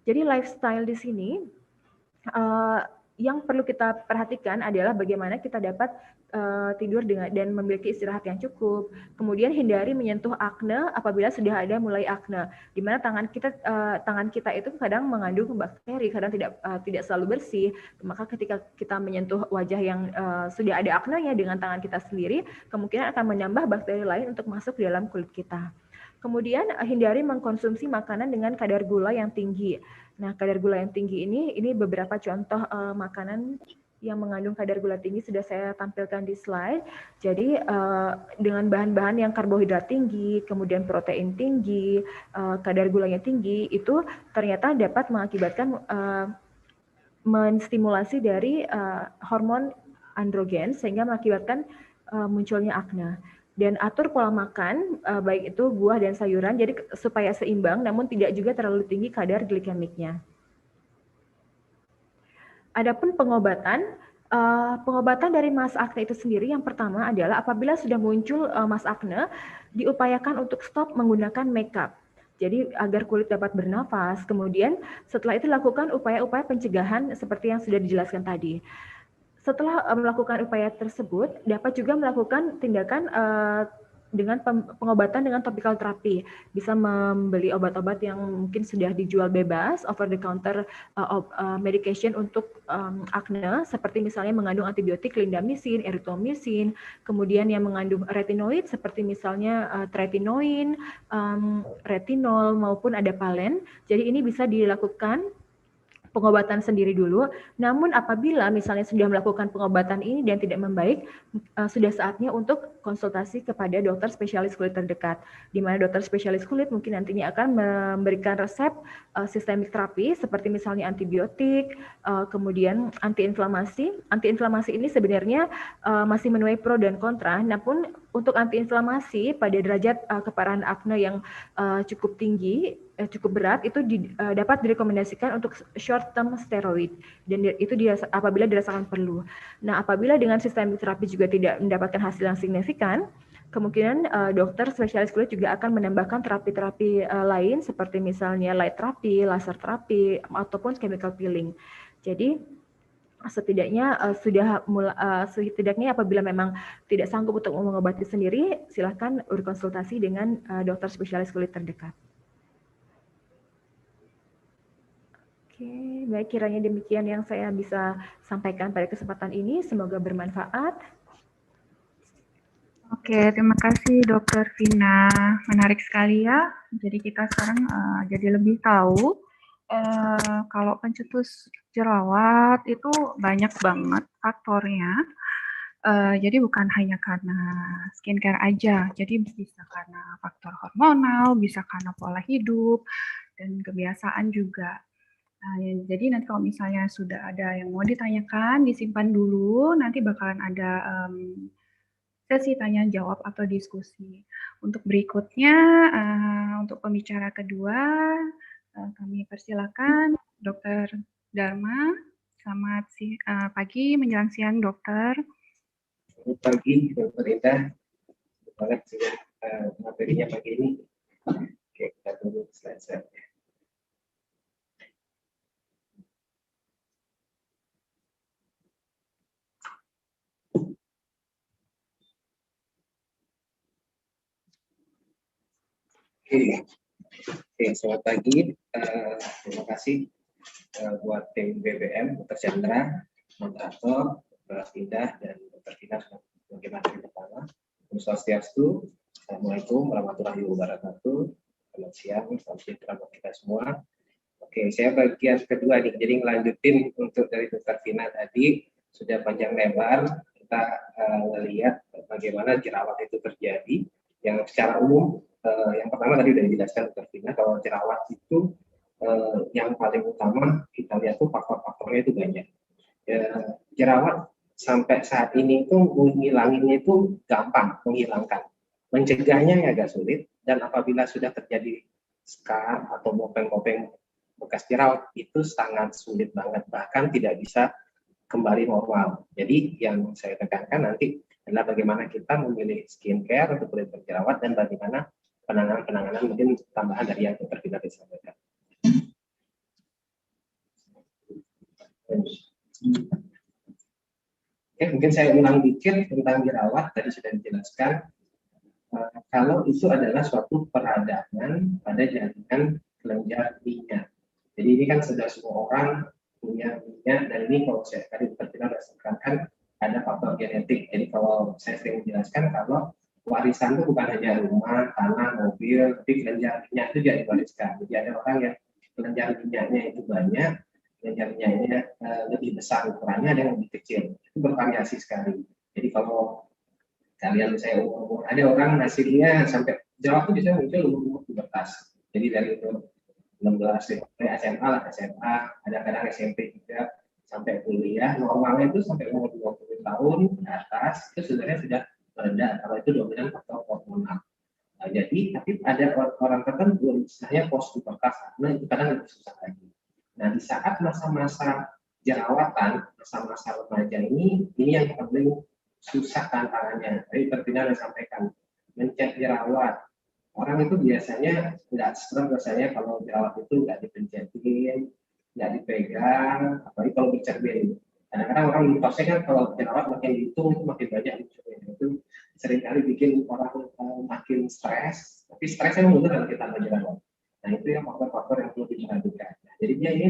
Jadi lifestyle di sini yang perlu kita perhatikan adalah bagaimana kita dapat tidur dan memiliki istirahat yang cukup. Kemudian hindari menyentuh akne apabila sudah ada mulai akne, di mana tangan kita itu kadang mengandung bakteri, kadang tidak selalu bersih. Maka ketika kita menyentuh wajah yang sudah ada aknenya dengan tangan kita sendiri, kemungkinan akan menambah bakteri lain untuk masuk ke dalam kulit kita. Kemudian hindari mengkonsumsi makanan dengan kadar gula yang tinggi. Nah, kadar gula yang tinggi ini beberapa contoh makanan yang mengandung kadar gula tinggi sudah saya tampilkan di slide. Jadi dengan bahan-bahan yang karbohidrat tinggi, kemudian protein tinggi, kadar gulanya tinggi, itu ternyata dapat mengakibatkan menstimulasi dari hormon androgen sehingga mengakibatkan munculnya akne. Dan atur pola makan, baik itu buah dan sayuran, jadi supaya seimbang, namun tidak juga terlalu tinggi kadar glikemiknya. Adapun pengobatan dari mask akne itu sendiri, yang pertama adalah apabila sudah muncul mask akne, diupayakan untuk stop menggunakan makeup. Jadi agar kulit dapat bernafas. Kemudian setelah itu lakukan upaya-upaya pencegahan seperti yang sudah dijelaskan tadi. Setelah melakukan upaya tersebut, dapat juga melakukan tindakan dengan pengobatan dengan topical terapi. Bisa membeli obat-obat yang mungkin sudah dijual bebas, over the counter medication untuk akne, seperti misalnya mengandung antibiotik clindamycin, erythromycin, kemudian yang mengandung retinoid seperti misalnya tretinoin, retinol maupun adapalen. Jadi ini bisa dilakukan pengobatan sendiri dulu. Namun apabila misalnya sudah melakukan pengobatan ini dan tidak membaik, sudah saatnya untuk konsultasi kepada dokter spesialis kulit terdekat. Di mana dokter spesialis kulit mungkin nantinya akan memberikan resep sistemik terapi seperti misalnya antibiotik, kemudian antiinflamasi. Antiinflamasi ini sebenarnya masih menuai pro dan kontra, namun untuk antiinflamasi pada derajat keparahan akne yang cukup tinggi, cukup berat, itu dapat direkomendasikan untuk short term steroid, dan itu apabila dirasakan perlu. Nah, apabila dengan sistemik terapi juga tidak mendapatkan hasil yang signifikan, kemungkinan dokter spesialis kulit juga akan menambahkan terapi-terapi lain seperti misalnya light terapi, laser terapi, ataupun chemical peeling. Jadi setidaknya setidaknya apabila memang tidak sanggup untuk mengobati sendiri, silakan berkonsultasi dengan dokter spesialis kulit terdekat. Oke, baik, kiranya demikian yang saya bisa sampaikan pada kesempatan ini. Semoga bermanfaat. Oke, terima kasih Dr. Vina. Menarik sekali ya. Jadi kita sekarang jadi lebih tahu kalau pencetus jerawat itu banyak banget faktornya. Jadi bukan hanya karena skincare aja. Jadi bisa karena faktor hormonal, bisa karena pola hidup, dan kebiasaan juga. Nah, jadi nanti kalau misalnya sudah ada yang mau ditanyakan, disimpan dulu, nanti bakalan ada sesi tanya jawab atau diskusi. Untuk berikutnya, untuk pembicara kedua, kami persilakan Dr. Dharma. Selamat pagi menjelang siang, Dokter. Selamat pagi, Dr. Indah. Banget materinya pagi ini. Oke, kita tunggu slide-nya. Oke, selamat pagi. Terima kasih buat tim BBM, Dr. Chandra, moderator, Dr. Indah, dan Dr. Vina sebagai materi pertama. Om Swastiastu, Assalamualaikum warahmatullahi wabarakatuh. Selamat siang, salam sejahtera buat kita semua. Oke, saya bagian kedua nih, jadi ngelanjutin untuk dari Dr. Vina tadi, sudah panjang lebar, kita lihat bagaimana jerawat itu terjadi, yang secara umum. Yang pertama tadi sudah dijelaskan Dr. Vina, kalau jerawat itu yang paling utama kita lihat tuh faktor-faktornya itu banyak. Jerawat sampai saat ini itu menghilanginya itu gampang, menghilangkan. Mencegahnya agak sulit, dan apabila sudah terjadi scar atau kopeng-kopeng bekas jerawat itu sangat sulit banget, bahkan tidak bisa kembali normal. Jadi yang saya tekankan nanti adalah bagaimana kita memilih skincare untuk kulit berjerawat dan bagaimana penanganan mungkin tambahan dari yang Dr. Vina sampaikan. Oke, mungkin saya ulang dikit tentang jerawat, tadi sudah dijelaskan. Kalau itu adalah suatu peradangan pada jaringan kelenjar minyak. Jadi ini kan sudah semua orang punya minyak, dan ini kalau saya tadi kita sudah ada faktor genetik. Jadi kalau saya sering menjelaskan kalau warisan itu bukan hanya rumah, tanah, mobil, tapi kelenjar minyak itu juga diwariskan. Jadi ada orang yang kelenjar minyaknya itu banyak, kelenjar minyaknya lebih besar ukurannya, ada yang lebih kecil. Itu bervariasi sekali. Jadi kalau kalian saya umur, ada orang hasilnya sampai jerawat itu bisa muncul umur 17. Jadi dari itu 16 SMA lah, SMA, ada kadang SMP juga sampai kuliah, normalnya itu sampai umur 20 tahun ke atas itu sebenarnya sudah meredah kalau itu dominan faktor hormonal. Nah, jadi tapi ada orang tertentu misalnya post pubertas, nah itu kadang lebih susah lagi. Nah di saat masa-masa jerawatan, masa-masa remaja ini yang paling susah tantangannya. Tadi Terpina sudah sampaikan mencek jerawat. Orang itu biasanya nggak serem, biasanya kalau jerawat itu nggak dipencetin, nggak dipegang, apalagi kalau bercermin. Kadang-kadang orang mitosnya kan kalau jerawat makin dihitung itu makin banyak munculnya. Itu seringkali bikin orang makin stres, tapi stresnya mundur kalau kita jerawat. Nah itu yang faktor-faktor yang perlu diperhatikan. Nah, jadi dia ini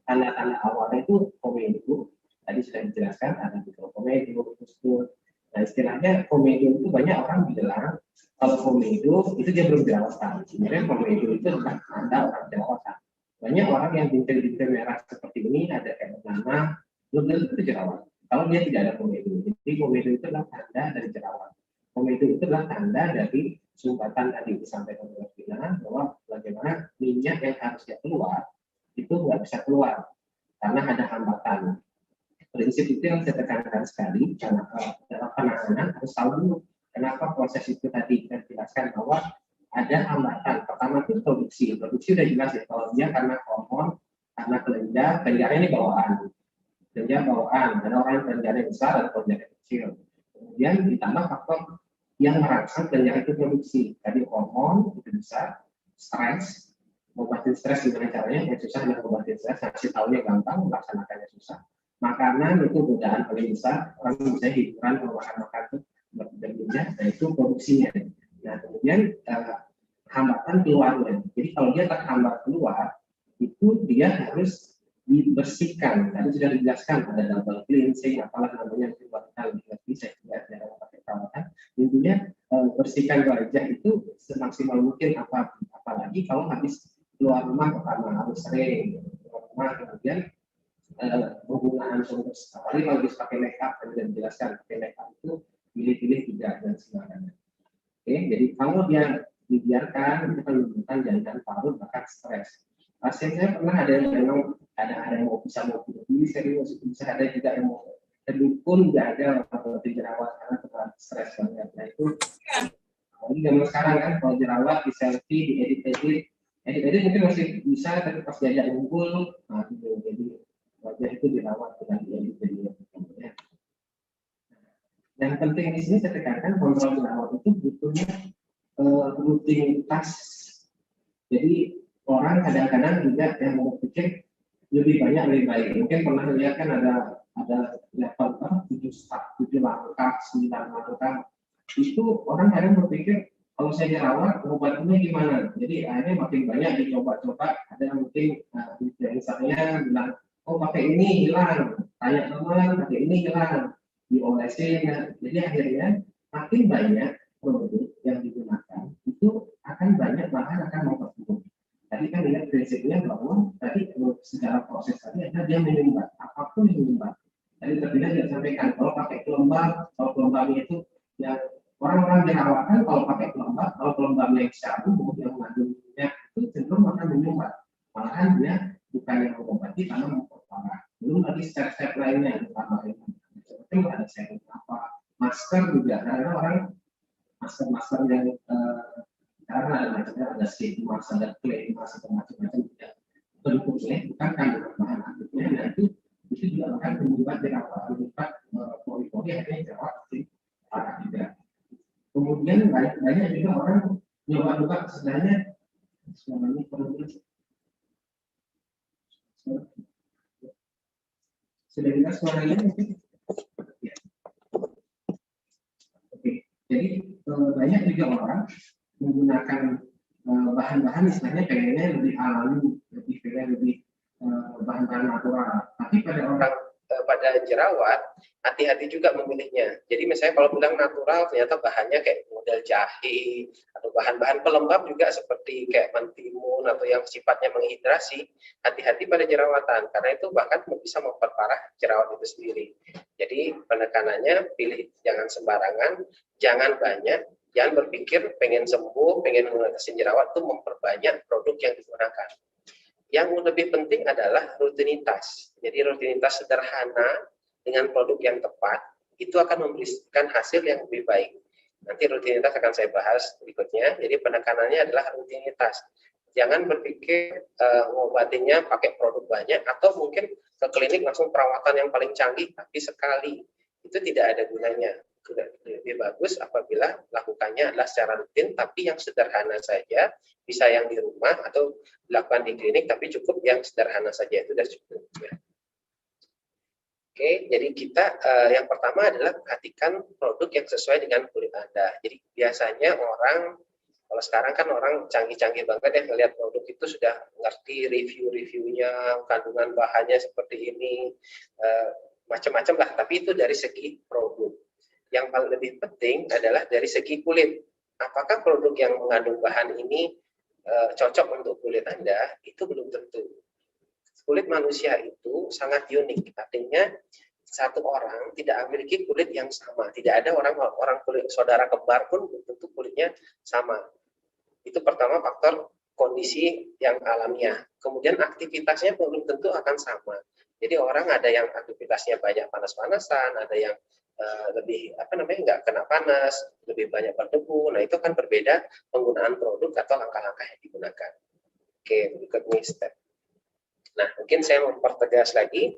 tanda-tanda awalnya itu komedo. Tadi sudah dijelaskan ada komedo, kustur. Nah istilahnya komedo itu banyak orang bilang kalau komedo itu dia belum jerawatan. Sebenarnya komedo itu adalah tanda orang jerawatan. Banyak orang yang bintil-bintil merah seperti ini ada kayak nanah, belum tentu itu jerawat. Kalau dia tidak ada komedo, jadi komedo itu adalah tanda dari jerawat. Komedo itu adalah tanda dari sumbatan tadi disampaikan oleh Vina bahwa bagaimana minyak yang harusnya keluar itu nggak bisa keluar karena ada hambatan. Prinsip itu yang saya tekankan sekali, dalam penanganan harus tahu dulu kenapa proses itu tadi saya jelaskan bahwa ada hambatan. Pertama itu produksi udah jelas ya kalau dia karena hormon, karena kelenjarnya ini bawaan, kelenjar bawaan, ada orang yang kelenjarnya besar atau kelenjarnya kecil. Kemudian ditambah faktor yang merangsang kelenjar itu produksi, tadi hormon itu besar, stres, ngobatin stres gimana caranya? Yang susah adalah ngobatin stres, ngasih tahunya gampang, melaksanakannya susah. Makanan itu godaan paling besar, orang bisa hiburan kalau makan itu berminyak, dan itu produksinya. Nah kemudian hambatan keluarnya. Jadi kalau dia terhambat keluar, itu dia harus dibersihkan. Tadi sudah dijelaskan ada double cleansing, apalah namanya itu lebih lebih saya tidak pakai perawatan. Intinya bersihkan wajah itu semaksimal mungkin, apalagi kalau habis keluar rumah pertama harus sering keluar rumah, kemudian penggunaan sumber, apalagi kalau bisa pakai makeup, sudah dijelaskan pakai makeup itu pilih-pilih tidak dan sembarangan. Oke, jadi kalau dia dibiarkan itu akan menimbulkan jaringan parut bahkan stres. Pasien saya pernah ada yang memang ada yang mau bunuh diri serius, bisa ada juga yang mau terdukun, nggak ada jerawat karena terlalu stres banget. Nah itu apalagi zaman sekarang kan kalau jerawat di selfie, di edit mungkin masih bisa, tapi pas diajak ngumpul, nah itu jadi wajah itu dirawat dengan diedit. Yang penting di sini saya tekankan kontrol jerawat itu butuhnya rutinitas. Jadi orang kadang-kadang juga yang mau berpikir lebih banyak lebih baik. Mungkin pernah lihat kan ada level 7 langkah, 9 langkah. Itu orang kadang berpikir kalau saya jerawat obatnya gimana? Jadi akhirnya makin banyak dicoba-coba. Ada yang mungkin influencernya bilang, oh pakai ini hilang, tanya teman pakai ini hilang, diolesin. Jadi akhirnya makin banyak produk yang digunakan itu akan banyak bahan akan memperburuk. Tadi kan lihat prinsipnya bahwa tadi secara proses tadi ada dia menyumbat, apapun menyumbat. Tadi terpilih dia sampaikan kalau pakai pelembab, kalau pelembabnya itu yang orang-orang jerawatan kalau pakai pelembab, kalau pelembabnya yang syabu yang mengandung minyak itu cenderung akan menyumbat. Malahan nanti karena memperparah. Belum lagi step-step lainnya yang tambahin. Seperti ada serum apa, masker juga. Karena orang masker yang karena ada macamnya, ada stigma, ada klaim, ada macam-macam tidak bentuknya bukan kandungan bahan aktifnya, dan itu juga akan membuat jerawat, membuat pori-pori akhirnya jerawat di parah juga. Kemudian banyak juga orang nyoba sebenarnya semuanya perlu sudah jelas suaranya mungkin. Ya. Oke, jadi banyak juga orang menggunakan bahan-bahan istilahnya pengennya lebih alami, lebih bahan-bahan natural. Tapi pada orang pada jerawat, hati-hati juga memilihnya. Jadi misalnya kalau bilang natural, ternyata bahannya kayak model jahe, atau bahan-bahan pelembab juga seperti kayak mentimun, atau yang sifatnya menghidrasi, hati-hati pada jerawatan, karena itu bahkan bisa memperparah jerawat itu sendiri. Jadi penekanannya, pilih jangan sembarangan, jangan banyak, jangan berpikir pengen sembuh, pengen mengatasi jerawat, itu memperbanyak produk yang digunakan. Yang lebih penting adalah rutinitas. Jadi rutinitas sederhana dengan produk yang tepat itu akan memberikan hasil yang lebih baik. Nanti rutinitas akan saya bahas berikutnya. Jadi penekanannya adalah rutinitas. Jangan berpikir ngobatinya pakai produk banyak atau mungkin ke klinik langsung perawatan yang paling canggih tapi sekali. Itu tidak ada gunanya. Lebih bagus apabila lakukannya adalah secara rutin tapi yang sederhana saja, bisa yang di rumah atau dilakukan di klinik tapi cukup yang sederhana saja, itu sudah cukup ya. Oke, jadi kita yang pertama adalah perhatikan produk yang sesuai dengan kulit Anda. Jadi biasanya orang, kalau sekarang kan orang canggih-canggih banget ya, melihat produk itu sudah ngerti review-reviewnya, kandungan bahannya seperti ini, macam-macam lah, tapi itu dari segi produk. Yang paling lebih penting adalah dari segi kulit. Apakah produk yang mengandung bahan ini cocok untuk kulit Anda? Itu belum tentu. Kulit manusia itu sangat unik. Artinya satu orang tidak memiliki kulit yang sama. Tidak ada orang kulit saudara kembar pun belum tentu kulitnya sama. Itu pertama faktor kondisi yang alamiah. Kemudian aktivitasnya belum tentu akan sama. Jadi orang ada yang aktivitasnya banyak panas-panasan, ada yang lebih nggak kena panas, lebih banyak berdebu. Nah itu kan berbeda penggunaan produk atau langkah-langkah yang digunakan. Oke, berikutnya step. Nah mungkin saya mempertegas lagi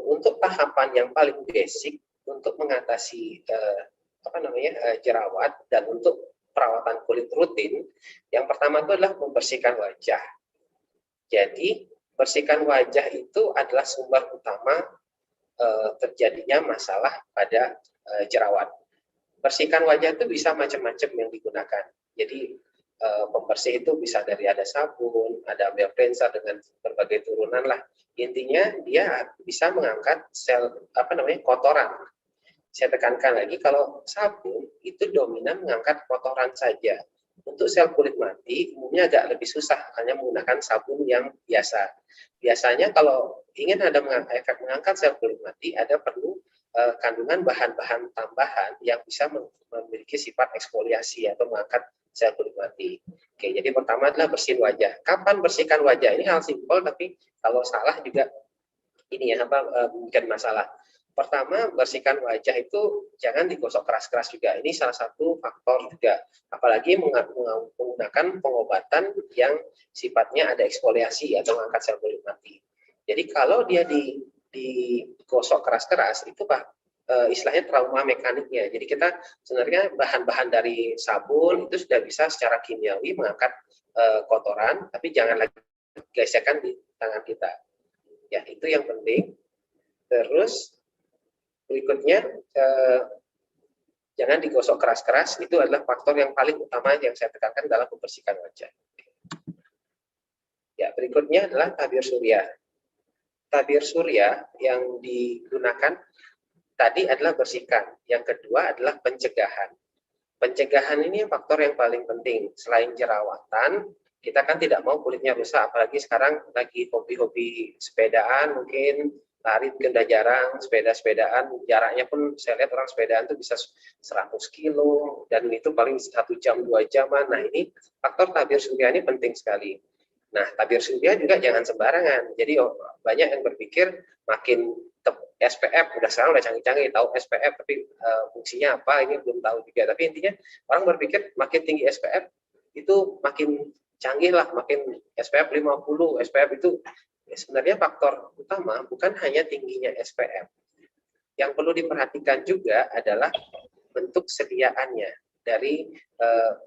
untuk tahapan yang paling basic untuk mengatasi jerawat dan untuk perawatan kulit rutin. Yang pertama itu adalah membersihkan wajah. Jadi bersihkan wajah itu adalah sumber utama terjadinya masalah pada jerawat. Bersihkan wajah itu bisa macam-macam yang digunakan. Jadi pembersih itu bisa dari ada sabun, ada ambient cleanser dengan berbagai turunan lah. Intinya dia bisa mengangkat sel kotoran. Saya tekankan lagi kalau sabun itu dominan mengangkat kotoran saja. Untuk sel kulit mati umumnya agak lebih susah, hanya menggunakan sabun yang biasa. Biasanya kalau ingin ada efek mengangkat sel kulit mati, ada perlu kandungan bahan-bahan tambahan yang bisa memiliki sifat eksfoliasi atau mengangkat sel kulit mati. Oke, jadi pertama adalah bersihin wajah. Kapan bersihkan wajah? Ini hal simpel, tapi kalau salah juga ini mungkin masalah. Pertama, bersihkan wajah itu jangan digosok keras-keras juga. Ini salah satu faktor juga. Apalagi menggunakan pengobatan yang sifatnya ada eksfoliasi atau mengangkat sel kulit mati. Jadi kalau dia digosok keras-keras, itu istilahnya trauma mekaniknya. Jadi kita sebenarnya bahan-bahan dari sabun itu sudah bisa secara kimiawi mengangkat kotoran, tapi jangan lagi gesekan di tangan kita. Ya, itu yang penting. Terus berikutnya, jangan digosok keras-keras, itu adalah faktor yang paling utama yang saya tekankan dalam membersihkan wajah. Ya, berikutnya adalah tabir surya. Tabir surya yang digunakan tadi adalah bersihkan. Yang kedua adalah pencegahan. Pencegahan ini faktor yang paling penting. Selain jerawatan, kita kan tidak mau kulitnya rusak, apalagi sekarang lagi hobi-hobi sepedaan, mungkin lari udah jarang, sepedaan jaraknya pun saya lihat orang sepedaan itu bisa 100 kilo dan itu paling 1 jam 2 jaman. Nah ini faktor tabir surya ini penting sekali. Nah, tabir surya juga jangan sembarangan. Jadi banyak yang berpikir makin SPF, sekarang udah canggih-canggih, tahu SPF, tapi fungsinya apa ini belum tahu juga. Tapi intinya orang berpikir makin tinggi SPF itu makin canggih lah, makin SPF 50, SPF itu sebenarnya faktor utama bukan hanya tingginya SPF. Yang perlu diperhatikan juga adalah bentuk sediaannya dari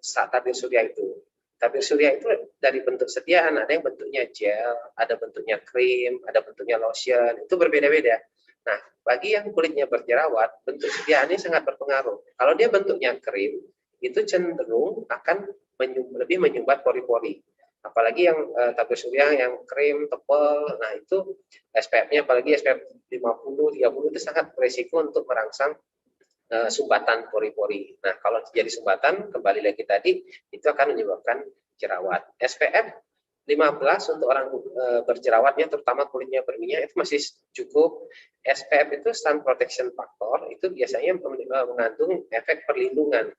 tabir surya itu. Tabir surya itu dari bentuk sediaan, ada yang bentuknya gel, ada bentuknya krim, ada bentuknya lotion, itu berbeda-beda. Nah, bagi yang kulitnya berjerawat, bentuk sediaannya sangat berpengaruh. Kalau dia bentuknya krim, itu cenderung akan lebih menyumbat pori-pori. Apalagi yang tabir surya yang krim, tebal, nah itu SPF-nya apalagi SPF 50, 30 itu sangat beresiko untuk merangsang sumbatan pori-pori. Nah, kalau terjadi sumbatan, kembali lagi tadi, itu akan menyebabkan jerawat. SPF 15 untuk orang berjerawatnya, terutama kulitnya berminyak, itu masih cukup. SPF itu sun protection factor, itu biasanya mengandung efek perlindungan.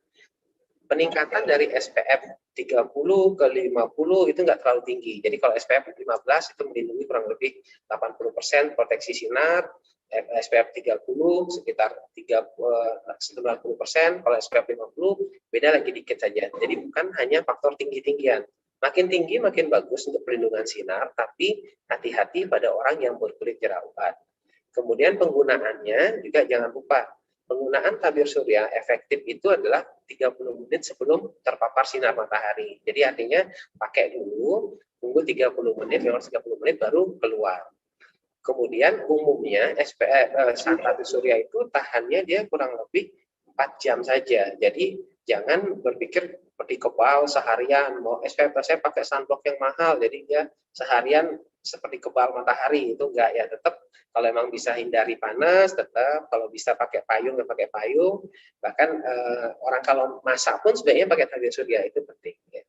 Peningkatan dari SPF 30 ke 50 itu nggak terlalu tinggi. Jadi kalau SPF 15 itu melindungi kurang lebih 80% proteksi sinar, SPF 30 sekitar 90%, kalau SPF 50 beda lagi dikit saja. Jadi bukan hanya faktor tinggi-tinggian. Makin tinggi makin bagus untuk perlindungan sinar, tapi hati-hati pada orang yang berkulit jerawat. Kemudian penggunaannya juga jangan lupa, penggunaan tabir surya efektif itu adalah 30 menit sebelum terpapar sinar matahari. Jadi artinya pakai dulu, tunggu 30 menit, lewat 30 menit baru keluar. Kemudian umumnya tabir surya itu tahannya dia kurang lebih 4 jam saja. Jadi jangan berpikir seperti kebal seharian, mau SPF saya pakai sunblock yang mahal, jadi dia seharian seperti kebal matahari, itu enggak ya. Tetap kalau memang bisa hindari panas, tetap kalau bisa pakai payung, ya pakai payung. Bahkan orang kalau masak pun sebaiknya pakai tabir surya, itu penting. Ya.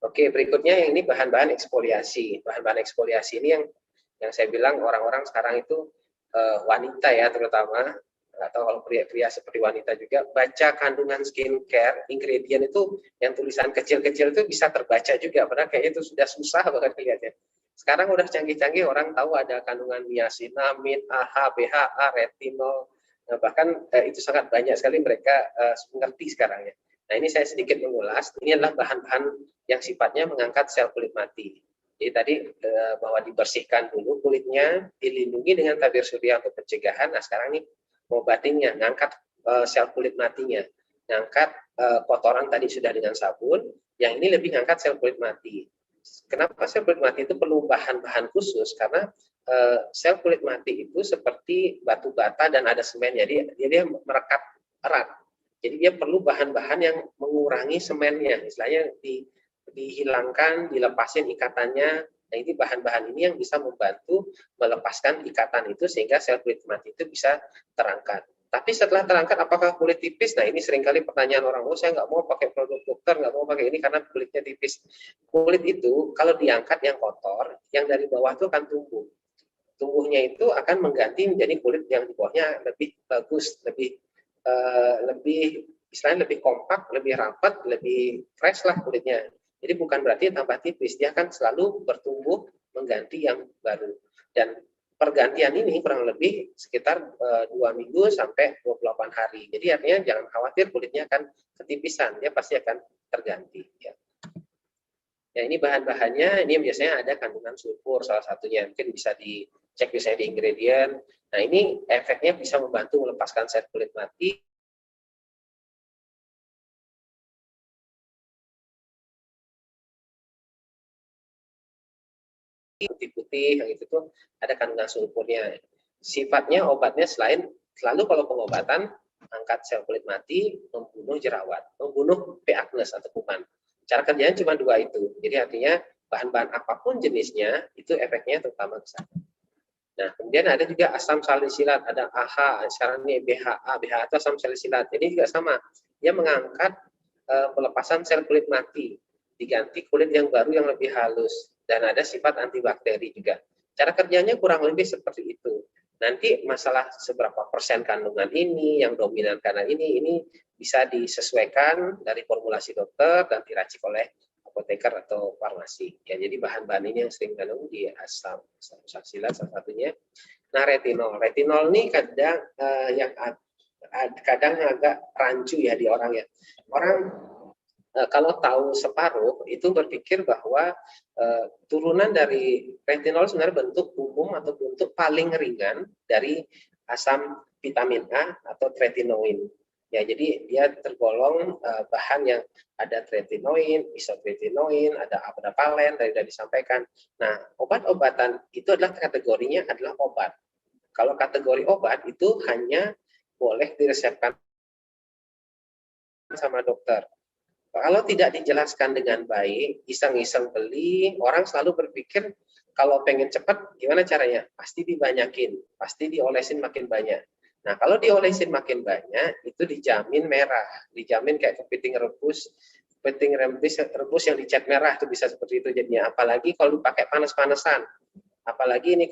Oke, berikutnya yang ini bahan-bahan eksfoliasi. Bahan-bahan eksfoliasi ini yang saya bilang orang-orang sekarang itu wanita ya terutama, atau kalau pria-pria seperti wanita juga, baca kandungan skincare, ingredient itu yang tulisan kecil-kecil itu bisa terbaca juga, padahal kayaknya itu sudah susah banget kelihatannya. Sekarang udah canggih-canggih, orang tahu ada kandungan niacinamide, AHA, BHA, retinol, nah, bahkan itu sangat banyak sekali mereka mengerti sekarang ya. Nah ini saya sedikit mengulas, ini adalah bahan-bahan yang sifatnya mengangkat sel kulit mati. Jadi tadi bahwa dibersihkan dulu kulitnya, dilindungi dengan tabir surya untuk pencegahan. Nah sekarang nih ngobatinnya, ngangkat sel kulit matinya, ngangkat kotoran tadi sudah dengan sabun, yang ini lebih ngangkat sel kulit mati. Kenapa sel kulit mati itu perlu bahan-bahan khusus? Karena sel kulit mati itu seperti batu bata dan ada semennya, dia merekat erat. Jadi dia perlu bahan-bahan yang mengurangi semennya, istilahnya dihilangkan, dilepasin ikatannya. Nah ini bahan-bahan ini yang bisa membantu melepaskan ikatan itu sehingga sel kulit mati itu bisa terangkat. Tapi setelah terangkat apakah kulit tipis? Nah ini seringkali pertanyaan orang, saya nggak mau pakai produk dokter, nggak mau pakai ini karena kulitnya tipis. Kulit itu kalau diangkat yang kotor, yang dari bawah itu akan tumbuh. Tumbuhnya itu akan mengganti menjadi kulit yang di bawahnya lebih bagus, lebih istilahnya lebih kompak, lebih rapat, lebih fresh lah kulitnya. Jadi bukan berarti tambah tipis, dia akan selalu bertumbuh mengganti yang baru. Dan pergantian ini kurang lebih sekitar 2 minggu sampai 28 hari. Jadi artinya jangan khawatir kulitnya akan ketipisan, dia pasti akan terganti. Ya. Ya ini bahan-bahannya, ini biasanya ada kandungan sulfur salah satunya, mungkin bisa dicek misalnya di ingredient. Nah ini efeknya bisa membantu melepaskan sel kulit mati. Putih-putih yang itu tuh ada kandungan sulfurnya. Sifatnya obatnya selalu kalau pengobatan angkat sel kulit mati, membunuh jerawat, membunuh P. acnes atau kuman. Cara kerjanya cuma 2 itu. Jadi artinya bahan-bahan apapun jenisnya itu efeknya terutama ke sana. Nah, kemudian ada juga asam salisilat, ada AHA, sekarang ini BHA, BHA itu asam salisilat. Jadi juga sama, dia mengangkat pelepasan sel kulit mati, diganti kulit yang baru yang lebih halus. Dan ada sifat antibakteri juga. Cara kerjanya kurang lebih seperti itu. Nanti masalah seberapa persen kandungan ini, yang dominan karena ini bisa disesuaikan dari formulasi dokter dan diracik oleh apoteker atau farmasi. Ya, jadi bahan-bahan ini yang sering kandung di asam saksila salah satunya. Nah, retinol ini kadang yang kadang agak rancu ya di orang ya. Orang kalau tahu separuh itu berpikir bahwa turunan dari retinol sebenarnya bentuk umum atau bentuk paling ringan dari asam vitamin A atau tretinoin. Ya, jadi dia tergolong bahan yang ada tretinoin, isotretinoin, ada abdapalen dari disampaikan. Nah, obat-obatan itu adalah kategorinya adalah obat. Kalau kategori obat itu hanya boleh diresepkan sama dokter. Kalau tidak dijelaskan dengan baik, iseng-iseng beli, orang selalu berpikir kalau pengen cepat gimana caranya? Pasti dibanyakin, pasti diolesin makin banyak. Nah, kalau diolesin makin banyak, itu dijamin merah, dijamin kayak kepiting rebus yang dicat merah itu bisa seperti itu jadinya. Apalagi kalau dipakai panas-panasan. Apalagi ini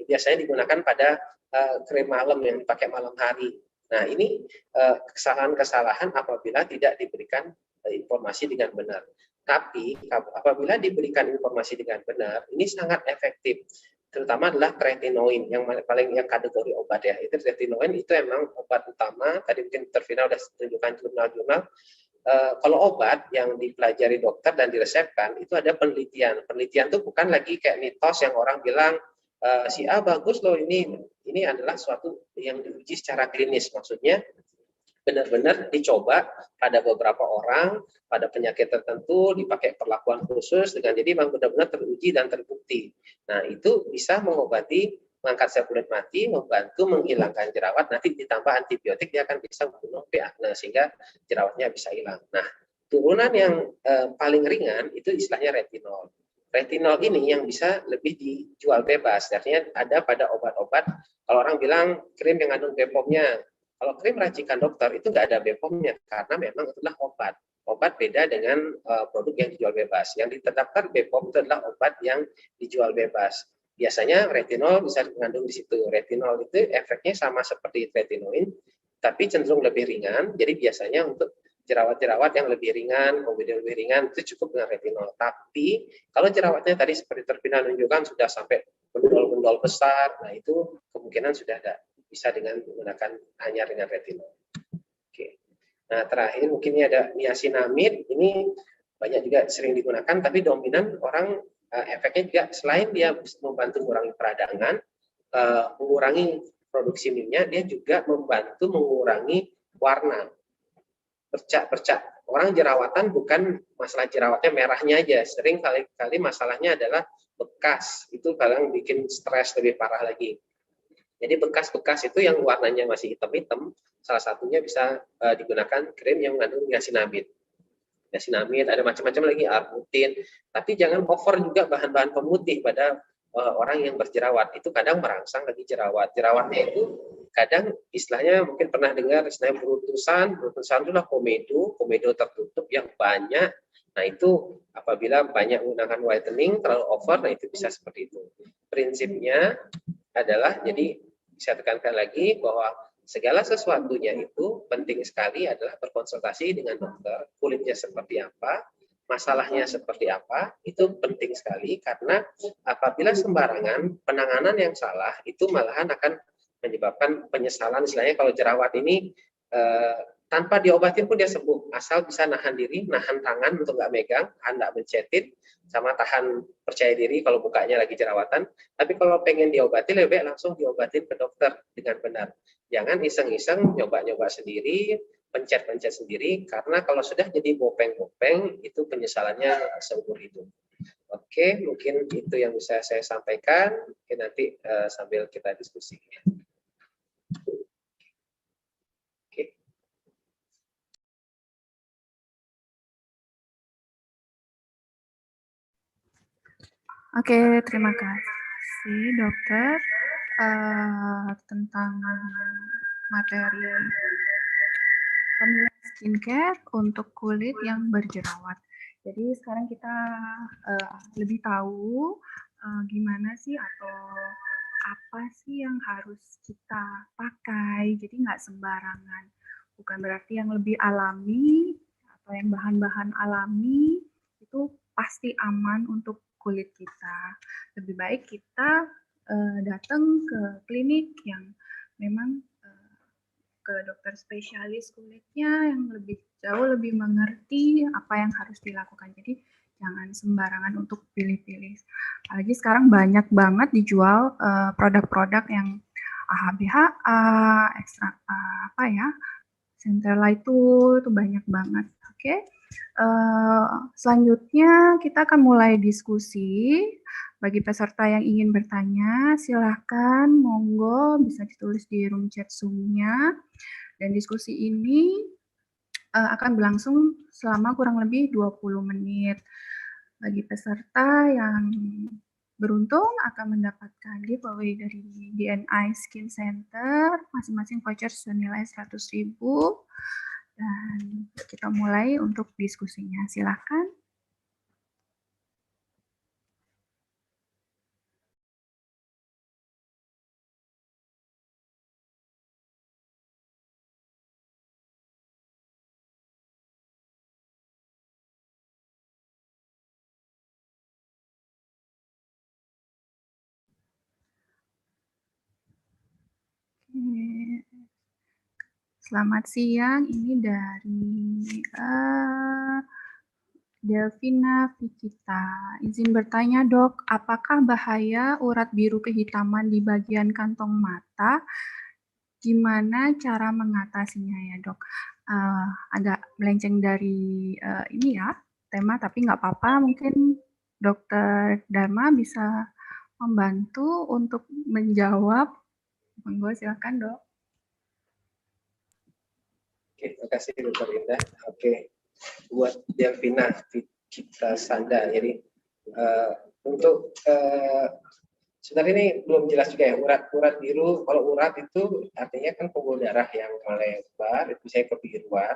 biasanya digunakan pada krim malam yang dipakai malam hari. Nah, ini kesalahan-kesalahan apabila tidak diberikan informasi dengan benar. Tapi apabila diberikan informasi dengan benar, ini sangat efektif. Terutama adalah tretinoin yang kategori obat ya. Itu tretinoin itu emang obat utama. Tadi mungkin Dr. Vina sudah tunjukkan jurnal-jurnal. Kalau obat yang dipelajari dokter dan diresepkan itu ada penelitian. Penelitian itu bukan lagi kayak mitos yang orang bilang si A bagus loh ini adalah suatu yang diuji secara klinis. Maksudnya benar-benar dicoba pada beberapa orang, pada penyakit tertentu, dipakai perlakuan khusus, jadi memang benar-benar teruji dan terbukti. Nah, itu bisa mengobati mengangkat sel kulit mati, membantu menghilangkan jerawat, nanti ditambah antibiotik, dia akan bisa membunuh P. acnes, sehingga jerawatnya bisa hilang. Nah, turunan yang paling ringan, itu istilahnya retinol. Retinol ini yang bisa lebih dijual bebas, artinya ada pada obat-obat, kalau orang bilang krim yang mengandung BPOM-nya, kalau krim racikan dokter itu nggak ada BPOM-nya karena memang itulah obat. Obat beda dengan produk yang dijual bebas. Yang ditetapkan BPOM itu adalah obat yang dijual bebas. Biasanya retinol bisa mengandung di situ. Retinol itu efeknya sama seperti tretinoin, tapi cenderung lebih ringan. Jadi biasanya untuk jerawat-jerawat yang lebih ringan, kemudian lebih ringan itu cukup dengan retinol. Tapi kalau jerawatnya tadi seperti Terpina menunjukkan sudah sampai bendol-bendol besar, nah itu kemungkinan sudah ada. Bisa dengan menggunakan hanya dengan retinol. Oke. Nah, terakhir mungkin ini ada niacinamide, ini banyak juga sering digunakan, tapi dominan orang efeknya juga selain dia membantu mengurangi peradangan, mengurangi produksi minyak, dia juga membantu mengurangi warna, bercak-bercak. Orang jerawatan bukan masalah jerawatnya merahnya aja, sering kali masalahnya adalah bekas, itu kadang bikin stres lebih parah lagi. Jadi bekas-bekas itu yang warnanya masih hitam-hitam, salah satunya bisa digunakan krim yang mengandung niacinamide. Niacinamide, ada macam-macam lagi, arbutin, tapi jangan over juga bahan-bahan pemutih pada orang yang berjerawat. Itu kadang merangsang lagi jerawat. Jerawatnya itu kadang istilahnya mungkin pernah dengar istilahnya beruntusan itu adalah komedo tertutup yang banyak. Nah, itu apabila banyak menggunakan whitening terlalu over, nah itu bisa seperti itu. Prinsipnya adalah, jadi saya tekankan lagi bahwa segala sesuatunya itu penting sekali adalah berkonsultasi dengan dokter, kulitnya seperti apa, masalahnya seperti apa, itu penting sekali karena apabila sembarangan, penanganan yang salah itu malahan akan menyebabkan penyesalan. Istilahnya kalau jerawat ini tanpa diobatin pun dia sembuh, asal bisa nahan diri, nahan tangan untuk nggak megang, nggak mencetin, sama tahan percaya diri kalau bukanya lagi jerawatan. Tapi kalau pengen diobati, lebih baik langsung diobatin ke dokter dengan benar. Jangan iseng-iseng nyoba-nyoba sendiri, pencet-pencet sendiri, karena kalau sudah jadi bopeng-bopeng, itu penyesalannya seumur hidup. Oke, mungkin itu yang bisa saya sampaikan. Mungkin nanti sambil kita diskusi. Oke, terima kasih dokter tentang materi pemilihan skincare untuk kulit yang berjerawat. Jadi sekarang kita lebih tahu gimana sih atau apa sih yang harus kita pakai. Jadi nggak sembarangan. Bukan berarti yang lebih alami atau yang bahan-bahan alami itu pasti aman untuk kulit kita. Lebih baik kita datang ke klinik yang memang ke dokter spesialis kulitnya yang jauh lebih mengerti apa yang harus dilakukan. Jadi jangan sembarangan untuk pilih-pilih. Apalagi sekarang banyak banget dijual produk-produk yang AHBHA, ekstrak Centella itu banyak banget. Oke. Selanjutnya kita akan mulai diskusi. Bagi peserta yang ingin bertanya, silahkan monggo bisa ditulis di room chat Zoom-nya. Dan diskusi ini akan berlangsung selama kurang lebih 20 menit. Bagi peserta yang beruntung akan mendapatkan giveaway dari DNI Skin Center, masing-masing voucher senilai 100.000. Dan kita mulai untuk diskusinya. Silakan. Selamat siang, ini dari Delvina Fikita. Izin bertanya dok, apakah bahaya urat biru kehitaman di bagian kantong mata? Gimana cara mengatasinya ya dok? Agak melenceng dari ini ya, tema, tapi nggak apa-apa, mungkin dokter Dharma bisa membantu untuk menjawab. Monggo silakan dok. Oke, terima kasih Dr. Indah. Oke, buat Delvina kita Sanda. Jadi untuk sebenarnya ini belum jelas juga ya, urat biru. Kalau urat itu artinya kan pembuluh darah yang melebar, itu saya kebiruan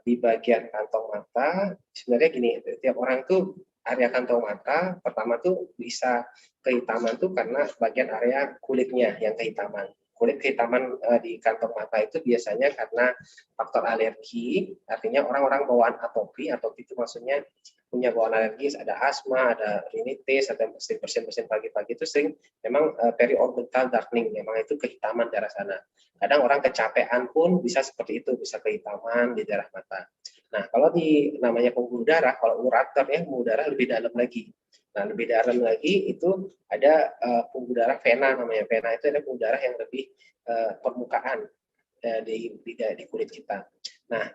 di bagian kantong mata. Sebenarnya gini, tiap orang itu area kantong mata pertama tuh bisa kehitaman tuh karena bagian area kulitnya yang kehitaman. Kulit kehitaman di kantong mata itu biasanya karena faktor alergi, artinya orang-orang bawaan atopi itu maksudnya punya bawaan alergis, ada asma, ada rinitis, ada bersin-bersin pagi-pagi itu sering memang periorbital darkening, memang itu kehitaman daerah sana. Kadang orang kecapean pun bisa seperti itu, bisa kehitaman di daerah mata. Nah, kalau di namanya pembuluh darah, kalau urat ya pembuluh darah lebih dalam lagi. Nah, lebih dalam lagi itu ada pembuluh darah vena namanya. Vena itu ada pembuluh darah yang lebih permukaan di kulit kita. Nah,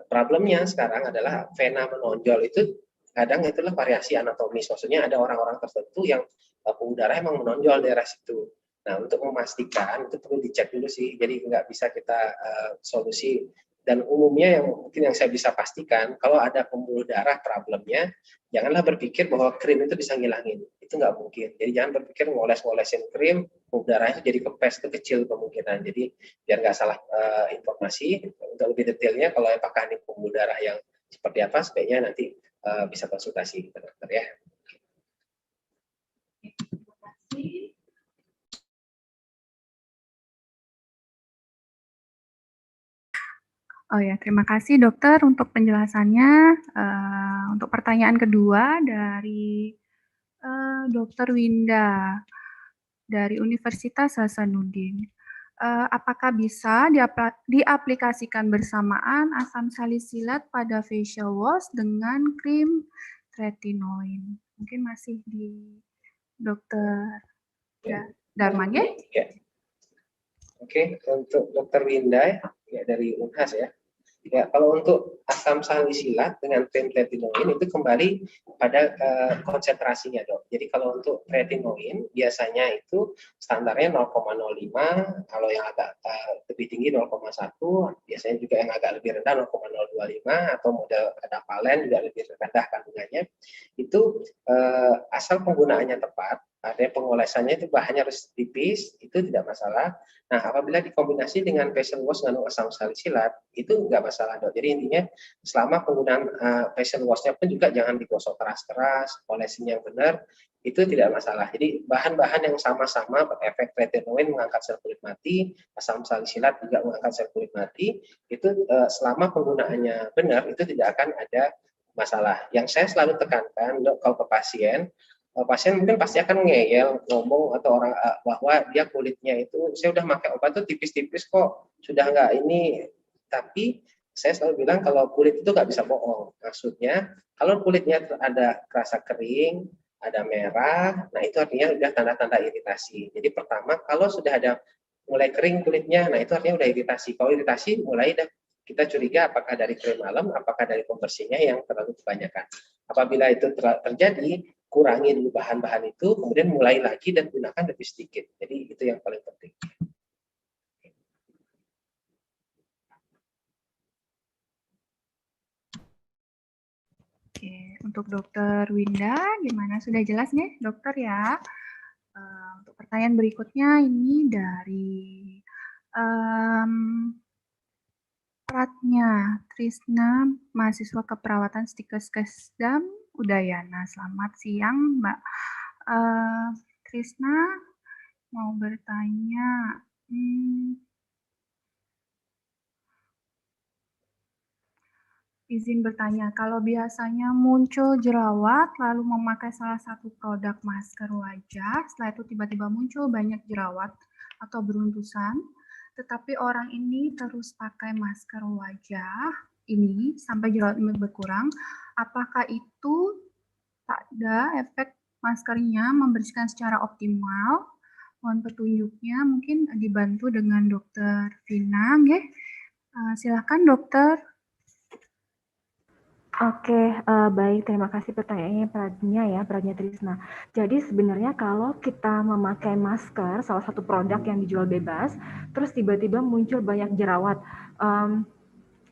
problemnya sekarang adalah vena menonjol itu kadang itulah variasi anatomis. Maksudnya ada orang-orang tertentu yang pembuluh darah emang menonjol daerah situ. Nah, untuk memastikan itu perlu dicek dulu sih. Jadi nggak bisa kita solusi. Dan umumnya yang saya bisa pastikan, kalau ada pembuluh darah problemnya, janganlah berpikir bahwa krim itu bisa ngilangin. Itu nggak mungkin. Jadi jangan berpikir ngoles-ngolesin krim, pembuluh darah itu jadi kempes, itu kecil kemungkinan. Jadi biar nggak salah informasi, untuk lebih detailnya, kalau apakah ini pembuluh darah yang seperti apa, sebaiknya nanti bisa konsultasi ke dokter ya. Oh ya, terima kasih dokter untuk penjelasannya. Untuk pertanyaan kedua dari Dr. Winda dari Universitas Hasanuddin. Apakah bisa diaplikasikan bersamaan asam salisilat pada facial wash dengan krim tretinoin? Mungkin masih di Dr. Darman ya? Oke, untuk Dr. Winda ya dari Unhas ya. Ya, kalau untuk asam salisilat dengan krim tretinoin itu kembali pada konsentrasinya dok. Jadi kalau untuk tretinoin biasanya itu standarnya 0,05, kalau yang agak lebih tinggi 0,1, biasanya juga yang agak lebih rendah 0,025 atau model adapalen juga lebih rendah kandungannya. Itu asal penggunaannya tepat, artinya pengolesannya itu bahannya harus tipis, itu tidak masalah. Nah, apabila dikombinasi dengan facial wash mengandung asam salisilat, itu nggak masalah dok. Jadi intinya selama penggunaan facial wash-nya pun juga jangan digosok keras-keras, olesinya yang benar, itu tidak masalah. Jadi bahan-bahan yang sama-sama berefek tretinoin mengangkat sel kulit mati, asam salisilat juga mengangkat sel kulit mati, itu selama penggunaannya benar, itu tidak akan ada masalah. Yang saya selalu tekankan, Dok, kalau ke pasien mungkin pasti akan ngeyel, ngomong atau orang bahwa dia kulitnya itu, saya udah pakai obat tuh tipis-tipis kok, sudah nggak ini. Tapi saya selalu bilang kalau kulit itu nggak bisa bohong. Maksudnya kalau kulitnya ada rasa kering, ada merah, nah itu artinya udah tanda-tanda iritasi. Jadi pertama kalau sudah ada mulai kering kulitnya, nah itu artinya udah iritasi. Kalau iritasi mulai dah kita curiga apakah dari krim malam, apakah dari pembersihnya yang terlalu kebanyakan. Apabila itu terjadi, kurangi dulu bahan-bahan itu, kemudian mulai lagi dan gunakan lebih sedikit. Jadi itu yang paling penting. Oke, untuk Dokter Winda, gimana? Sudah jelas nih, Dokter ya? Untuk pertanyaan berikutnya ini dari Pratnya Trisna, mahasiswa keperawatan Stikes Kesdam Udayana. Selamat siang, Mbak Trisna. Mau bertanya, izin bertanya, kalau biasanya muncul jerawat lalu memakai salah satu produk masker wajah, setelah itu tiba-tiba muncul banyak jerawat atau beruntusan, tetapi orang ini terus pakai masker wajah ini sampai jerawat ini berkurang, apakah itu tak ada efek maskernya membersihkan secara optimal? Mohon petunjuknya, mungkin dibantu dengan Dokter Vina, ya. Silakan Dokter. Oke, baik. Terima kasih pertanyaannya Pratnya Trisna. Jadi sebenarnya kalau kita memakai masker, salah satu produk yang dijual bebas, terus tiba-tiba muncul banyak jerawat,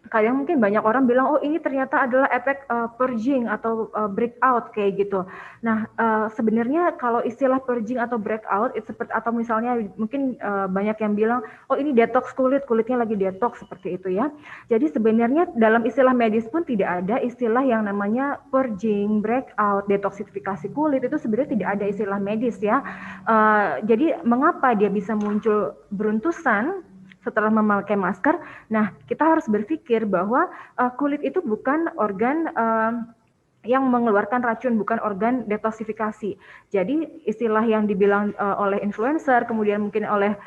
kadang mungkin banyak orang bilang, oh ini ternyata adalah efek purging atau breakout kayak gitu. Nah, sebenarnya kalau istilah purging atau breakout, atau misalnya mungkin banyak yang bilang, oh ini detox kulitnya lagi detox seperti itu ya. Jadi sebenarnya dalam istilah medis pun tidak ada istilah yang namanya purging, breakout, detoksifikasi kulit, itu sebenarnya tidak ada istilah medis ya. Jadi mengapa dia bisa muncul beruntusan setelah memakai masker? Nah, kita harus berpikir bahwa kulit itu bukan organ yang mengeluarkan racun, bukan organ detoksifikasi. Jadi istilah yang dibilang oleh influencer, kemudian mungkin oleh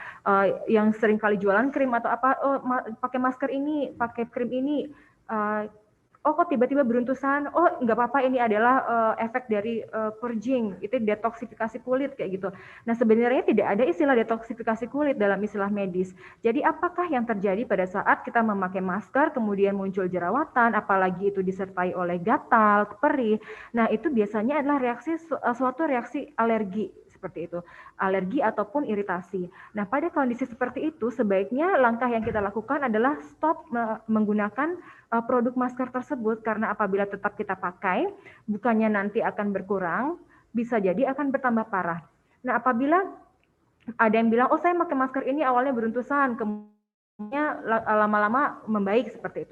yang sering kali jualan krim atau apa, oh pakai masker ini, pakai krim ini, oh kok tiba-tiba beruntusan, oh nggak apa-apa ini adalah efek dari purging, itu detoksifikasi kulit kayak gitu. Nah sebenarnya tidak ada istilah detoksifikasi kulit dalam istilah medis. Jadi apakah yang terjadi pada saat kita memakai masker kemudian muncul jerawatan, apalagi itu disertai oleh gatal, perih, nah itu biasanya adalah suatu reaksi alergi seperti itu, alergi ataupun iritasi. Nah pada kondisi seperti itu sebaiknya langkah yang kita lakukan adalah stop menggunakan produk masker tersebut, karena apabila tetap kita pakai, bukannya nanti akan berkurang, bisa jadi akan bertambah parah. Nah, apabila ada yang bilang, oh saya pakai masker ini awalnya beruntusan, kemudian lama-lama membaik seperti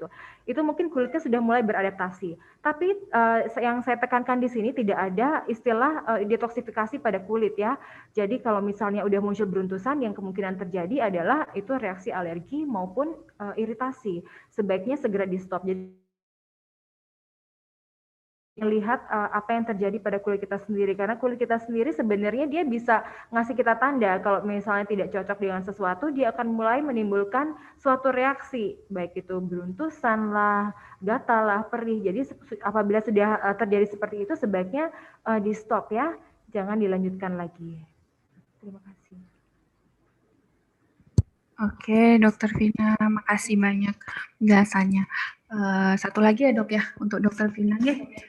itu mungkin kulitnya sudah mulai beradaptasi. Tapi yang saya tekankan di sini tidak ada istilah detoksifikasi pada kulit ya. Jadi kalau misalnya udah muncul beruntusan, yang kemungkinan terjadi adalah itu reaksi alergi maupun iritasi. Sebaiknya segera di stop. Jadi melihat apa yang terjadi pada kulit kita sendiri, karena kulit kita sendiri sebenarnya dia bisa ngasih kita tanda kalau misalnya tidak cocok dengan sesuatu, dia akan mulai menimbulkan suatu reaksi, baik itu beruntusan lah, gatal lah, perih. Jadi apabila sudah terjadi seperti itu sebaiknya di stop ya, jangan dilanjutkan lagi. Terima kasih. Oke, Dokter Vina, makasih banyak penjelasannya. Satu lagi ya dok ya, untuk Dokter Vina.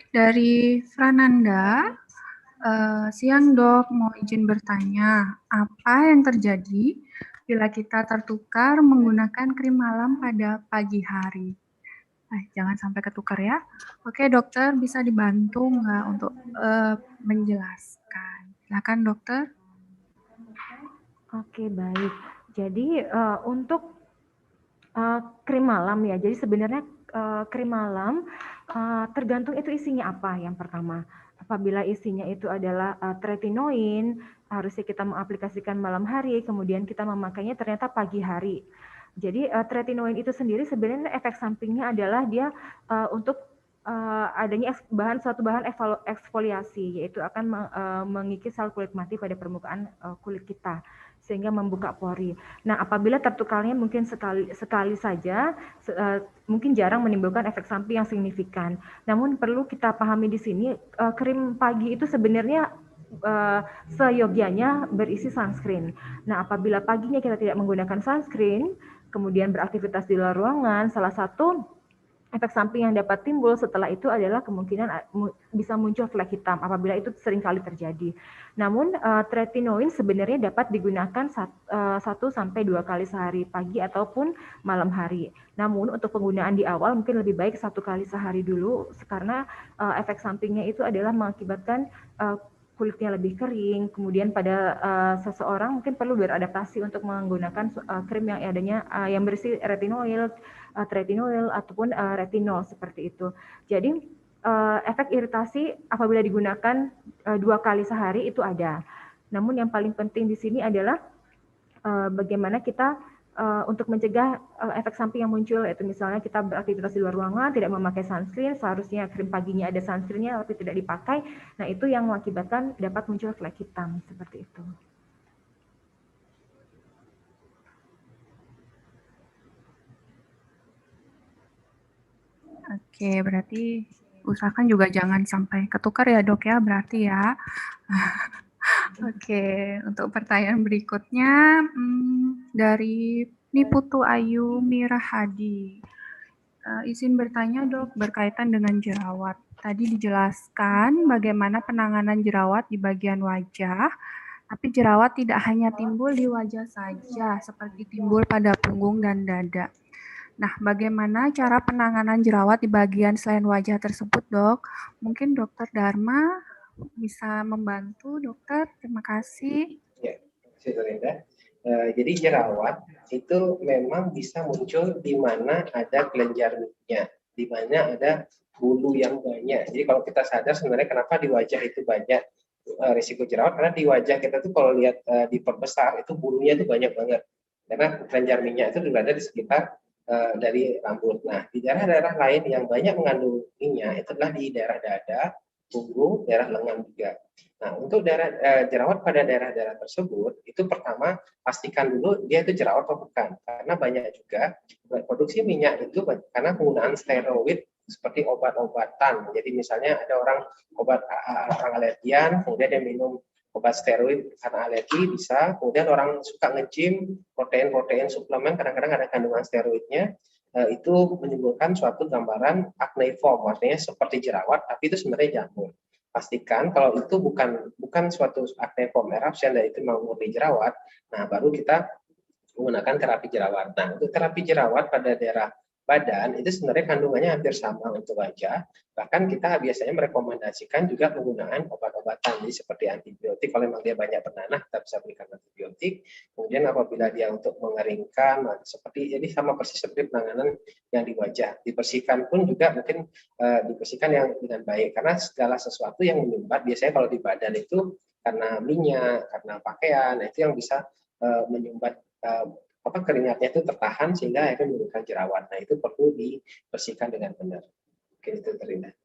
Dari Frananda, siang dok, mau izin bertanya, apa yang terjadi bila kita tertukar menggunakan krim malam pada pagi hari? Jangan sampai ketukar ya. Oke dokter, bisa dibantu nggak untuk menjelaskan? Silakan dokter. Oke, baik. Jadi untuk krim malam ya, jadi sebenarnya krim malam tergantung itu isinya apa. Yang pertama, apabila isinya itu adalah tretinoin, harusnya kita mengaplikasikan malam hari, kemudian kita memakainya ternyata pagi hari. Jadi tretinoin itu sendiri sebenarnya efek sampingnya adalah dia untuk adanya suatu bahan eksfoliasi, yaitu akan mengikis sel kulit mati pada permukaan kulit kita sehingga membuka pori. Nah, apabila tertukarnya mungkin sekali saja, mungkin jarang menimbulkan efek samping yang signifikan. Namun perlu kita pahami di sini, krim pagi itu sebenarnya seyogianya berisi sunscreen. Nah, apabila paginya kita tidak menggunakan sunscreen, kemudian beraktivitas di luar ruangan, salah satu efek samping yang dapat timbul setelah itu adalah kemungkinan bisa muncul flek hitam apabila itu sering kali terjadi. Namun tretinoin sebenarnya dapat digunakan 1-2 kali sehari, pagi ataupun malam hari. Namun untuk penggunaan di awal mungkin lebih baik 1 kali sehari dulu, karena efek sampingnya itu adalah mengakibatkan kulitnya lebih kering, kemudian pada seseorang mungkin perlu beradaptasi untuk menggunakan krim yang adanya yang berisi retinoil, tretinoil ataupun retinol seperti itu. Jadi efek iritasi apabila digunakan 2 kali sehari itu ada. Namun yang paling penting di sini adalah bagaimana kita untuk mencegah efek samping yang muncul, yaitu misalnya kita beraktivitas di luar ruangan, tidak memakai sunscreen, seharusnya krim paginya ada sunscreennya tapi tidak dipakai. Nah, itu yang mengakibatkan dapat muncul flek hitam seperti itu. Oke, berarti usahakan juga jangan sampai ketukar ya dok ya, berarti ya. Oke, untuk pertanyaan berikutnya dari Niputu Ayu Mirahadi. Izin bertanya dok, berkaitan dengan jerawat. Tadi dijelaskan bagaimana penanganan jerawat di bagian wajah, tapi jerawat tidak hanya timbul di wajah saja, seperti timbul pada punggung dan dada. Nah, bagaimana cara penanganan jerawat di bagian selain wajah tersebut, dok? Mungkin dokter Dharma bisa membantu, dokter. Terima kasih. Ya, terima kasih Dorinda. Jadi jerawat itu memang bisa muncul di mana ada kelenjar minyak, di mana ada bulu yang banyak. Jadi kalau kita sadar sebenarnya kenapa di wajah itu banyak risiko jerawat, karena di wajah kita tuh kalau lihat diperbesar itu bulunya itu banyak banget. Karena kelenjar minyak itu berada di sekitar dari rambut. Nah, di daerah-daerah lain yang banyak mengandung minyak itu adalah di daerah dada, punggung, daerah lengan juga. Nah, untuk jerawat pada daerah-daerah tersebut, itu pertama pastikan dulu dia itu jerawat atau bukan. Karena banyak juga produksi minyak itu karena penggunaan steroid seperti obat-obatan. Jadi misalnya ada orang alergian, kemudian dia minum obat steroid karena alergi bisa, kemudian orang suka nge-gym, protein suplemen kadang-kadang ada kandungan steroidnya, itu menimbulkan suatu gambaran acneiform, artinya seperti jerawat, tapi itu sebenarnya jamur. Pastikan kalau itu bukan suatu acneiform eruption dan itu memang murni jerawat, nah baru kita menggunakan terapi jerawat. Nah, untuk terapi jerawat pada daerah badan itu sebenarnya kandungannya hampir sama untuk wajah. Bahkan kita biasanya merekomendasikan juga penggunaan obat-obatan, jadi seperti antibiotik. Kalau memang dia banyak bernanah, kita bisa berikan antibiotik. Kemudian apabila dia untuk mengeringkan, seperti jadi sama persis seperti penanganan yang di wajah. Dibersihkan pun juga mungkin dibersihkan yang dengan baik, karena segala sesuatu yang menyumbat biasanya kalau di badan itu karena minyak, karena pakaian, itu yang bisa menyumbat keringatnya itu tertahan sehingga akhirnya menimbulkan jerawat. Nah, itu perlu dibersihkan dengan benar. Mungkin itu Terindah.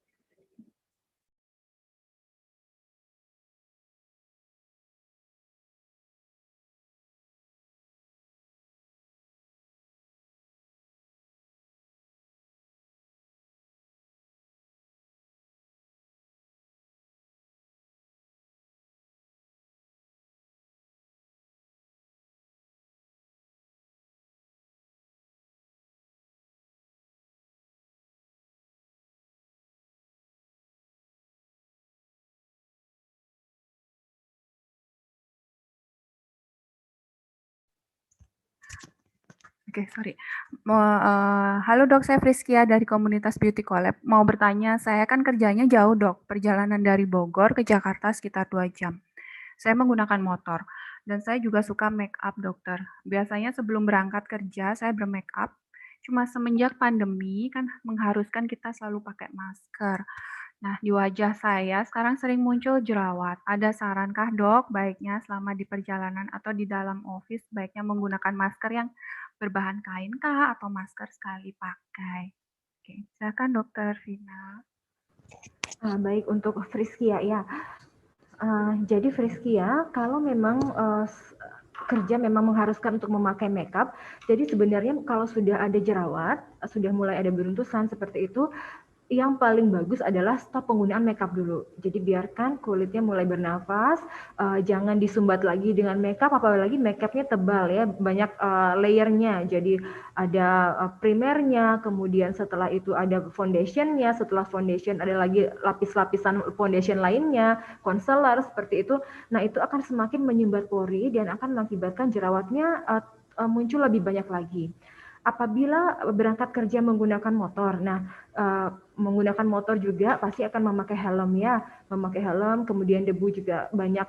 Oke, sorry. Halo dok, saya Friskia dari komunitas Beauty Collab. Mau bertanya, saya kan kerjanya jauh dok, perjalanan dari Bogor ke Jakarta sekitar 2 jam. Saya menggunakan motor, dan saya juga suka make up dokter. Biasanya sebelum berangkat kerja, saya bermake up. Cuma semenjak pandemi kan mengharuskan kita selalu pakai masker. Nah, di wajah saya sekarang sering muncul jerawat. Ada sarankah dok, baiknya selama di perjalanan atau di dalam office, baiknya menggunakan masker yang berbahan kain kah atau masker sekali pakai? Oke, silakan dokter Vina. Baik, untuk Friskia ya. Jadi Friskia, kalau memang kerja memang mengharuskan untuk memakai makeup, jadi sebenarnya kalau sudah ada jerawat, sudah mulai ada beruntusan seperti itu, yang paling bagus adalah stop penggunaan makeup dulu. Jadi biarkan kulitnya mulai bernafas, jangan disumbat lagi dengan makeup, apalagi makeupnya tebal ya, banyak layernya. Jadi ada primernya, kemudian setelah itu ada foundationnya, setelah foundation ada lagi lapis-lapisan foundation lainnya, concealer seperti itu. Nah itu akan semakin menyumbat pori dan akan mengakibatkan jerawatnya muncul lebih banyak lagi. Apabila berangkat kerja menggunakan motor, nah menggunakan motor juga pasti akan memakai helm ya, memakai helm, kemudian debu juga banyak,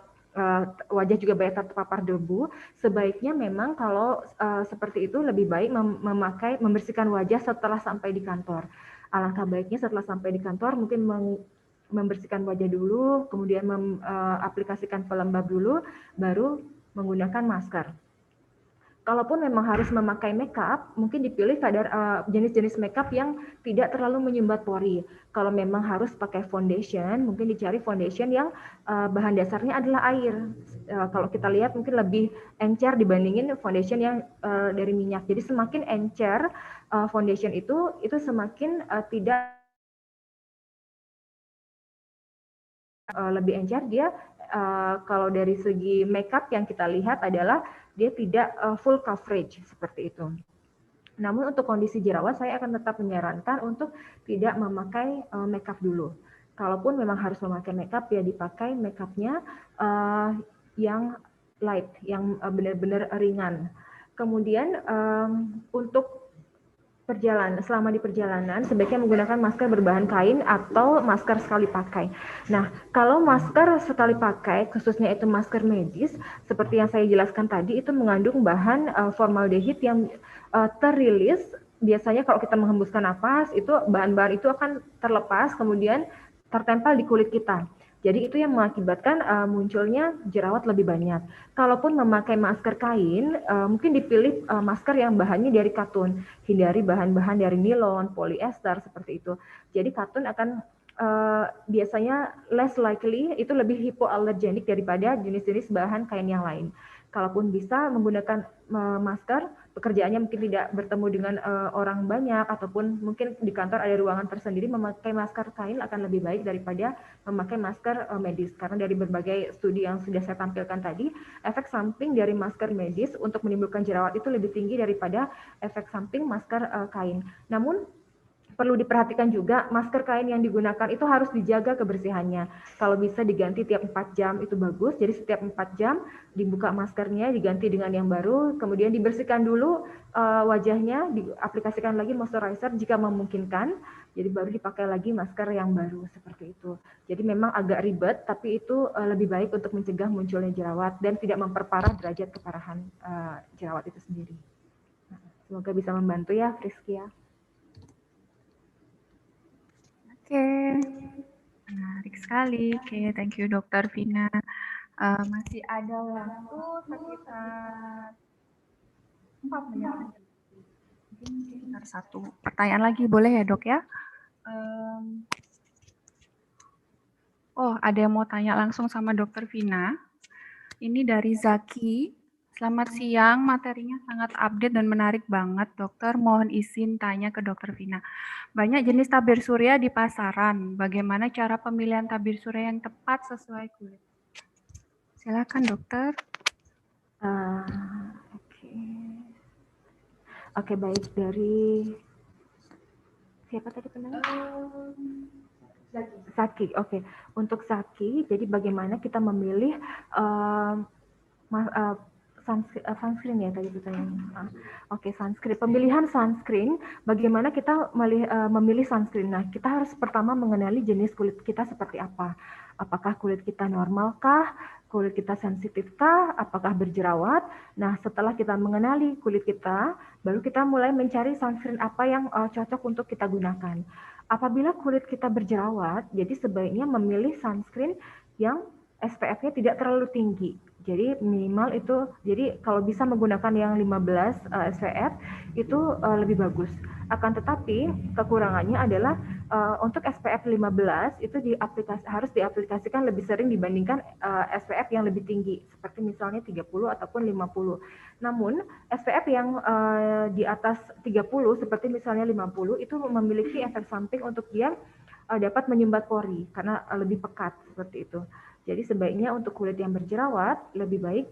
wajah juga banyak terpapar debu. Sebaiknya memang kalau seperti itu lebih baik membersihkan wajah setelah sampai di kantor. Alangkah baiknya setelah sampai di kantor mungkin membersihkan wajah dulu, kemudian aplikasikan pelembab dulu, baru menggunakan masker. Kalaupun memang harus memakai makeup, mungkin dipilih jenis-jenis makeup yang tidak terlalu menyumbat pori. Kalau memang harus pakai foundation, mungkin dicari foundation yang bahan dasarnya adalah air. Kalau kita lihat mungkin lebih encer dibandingin foundation yang dari minyak. Jadi semakin encer foundation itu semakin tidak lebih encer dia. Kalau dari segi makeup yang kita lihat adalah dia tidak full coverage seperti itu. Namun untuk kondisi jerawat saya akan tetap menyarankan untuk tidak memakai makeup dulu. Kalaupun memang harus memakai makeup ya dipakai makeupnya yang light, yang benar-benar ringan. Kemudian untuk selama di perjalanan sebaiknya menggunakan masker berbahan kain atau masker sekali pakai. Nah, kalau masker sekali pakai, khususnya itu masker medis, seperti yang saya jelaskan tadi, itu mengandung bahan formaldehid yang terilis. Biasanya kalau kita menghembuskan napas, itu bahan-bahan itu akan terlepas, kemudian tertempel di kulit kita. Jadi itu yang mengakibatkan munculnya jerawat lebih banyak. Kalaupun memakai masker kain, mungkin dipilih masker yang bahannya dari katun. Hindari bahan-bahan dari nilon, polyester, seperti itu. Jadi katun akan biasanya less likely, itu lebih hipoalergenik daripada jenis-jenis bahan kain yang lain. Kalaupun bisa menggunakan masker, pekerjaannya mungkin tidak bertemu dengan orang banyak, ataupun mungkin di kantor ada ruangan tersendiri, memakai masker kain akan lebih baik daripada memakai masker medis. Karena dari berbagai studi yang sudah saya tampilkan tadi, efek samping dari masker medis untuk menimbulkan jerawat itu lebih tinggi daripada efek samping masker kain. Namun perlu diperhatikan juga masker kain yang digunakan itu harus dijaga kebersihannya. Kalau bisa diganti tiap 4 jam itu bagus. Jadi setiap 4 jam dibuka maskernya, diganti dengan yang baru, kemudian dibersihkan dulu wajahnya, diaplikasikan lagi moisturizer jika memungkinkan. Jadi baru dipakai lagi masker yang baru seperti itu. Jadi memang agak ribet, tapi itu lebih baik untuk mencegah munculnya jerawat dan tidak memperparah derajat keparahan jerawat itu sendiri. Semoga bisa membantu ya, Friskia. Oke, menarik sekali. Oke, thank you Dr. Vina. Masih ada waktu sekitar 4 menit. Mungkin sekitar 1 pertanyaan lagi, boleh ya dok ya? Oh, ada yang mau tanya langsung sama Dr. Vina. Ini dari Zaki. Selamat siang, materinya sangat update dan menarik banget, dokter. Mohon izin tanya ke Dr. Vina. Banyak jenis tabir surya di pasaran. Bagaimana cara pemilihan tabir surya yang tepat sesuai kulit? Silakan, dokter. Oke, baik. Dari siapa tadi penanya? Zaki. Oke. Untuk Zaki, jadi bagaimana kita memilih sunscreen ya tadi pertanyaannya. Oke, sunscreen. Pemilihan sunscreen, bagaimana kita memilih sunscreen? Nah, kita harus pertama mengenali jenis kulit kita seperti apa. Apakah kulit kita normalkah? Kulit kita sensitifkah? Apakah berjerawat? Nah, setelah kita mengenali kulit kita, baru kita mulai mencari sunscreen apa yang cocok untuk kita gunakan. Apabila kulit kita berjerawat, jadi sebaiknya memilih sunscreen yang SPF-nya tidak terlalu tinggi. Jadi minimal itu, jadi kalau bisa menggunakan yang 15 SPF itu lebih bagus. Akan tetapi kekurangannya adalah Untuk SPF 15 itu harus diaplikasikan lebih sering dibandingkan SPF yang lebih tinggi, seperti misalnya 30 ataupun 50. Namun SPF yang di atas 30 seperti misalnya 50 itu memiliki efek samping untuk dia dapat menyumbat pori karena lebih pekat seperti itu. Jadi sebaiknya untuk kulit yang berjerawat lebih baik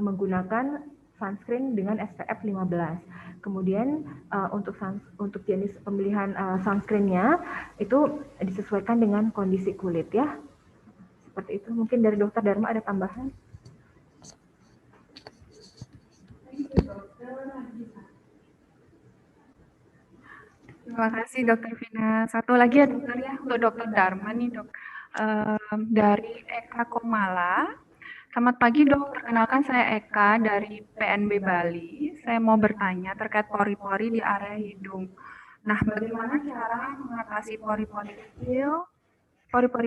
menggunakan sunscreen dengan SPF 15. Kemudian untuk jenis pemilihan sunscreennya itu disesuaikan dengan kondisi kulit ya. Seperti itu. Mungkin dari Dokter Dharma ada tambahan? Terima kasih Dokter Vina. Satu lagi ya dokter ya untuk Dokter Dharma nih dok. Dari Eka Komala. Selamat pagi dok, perkenalkan saya Eka dari PNB Bali. Saya mau bertanya terkait pori-pori di area hidung. Nah, bagaimana cara mengatasi pori-pori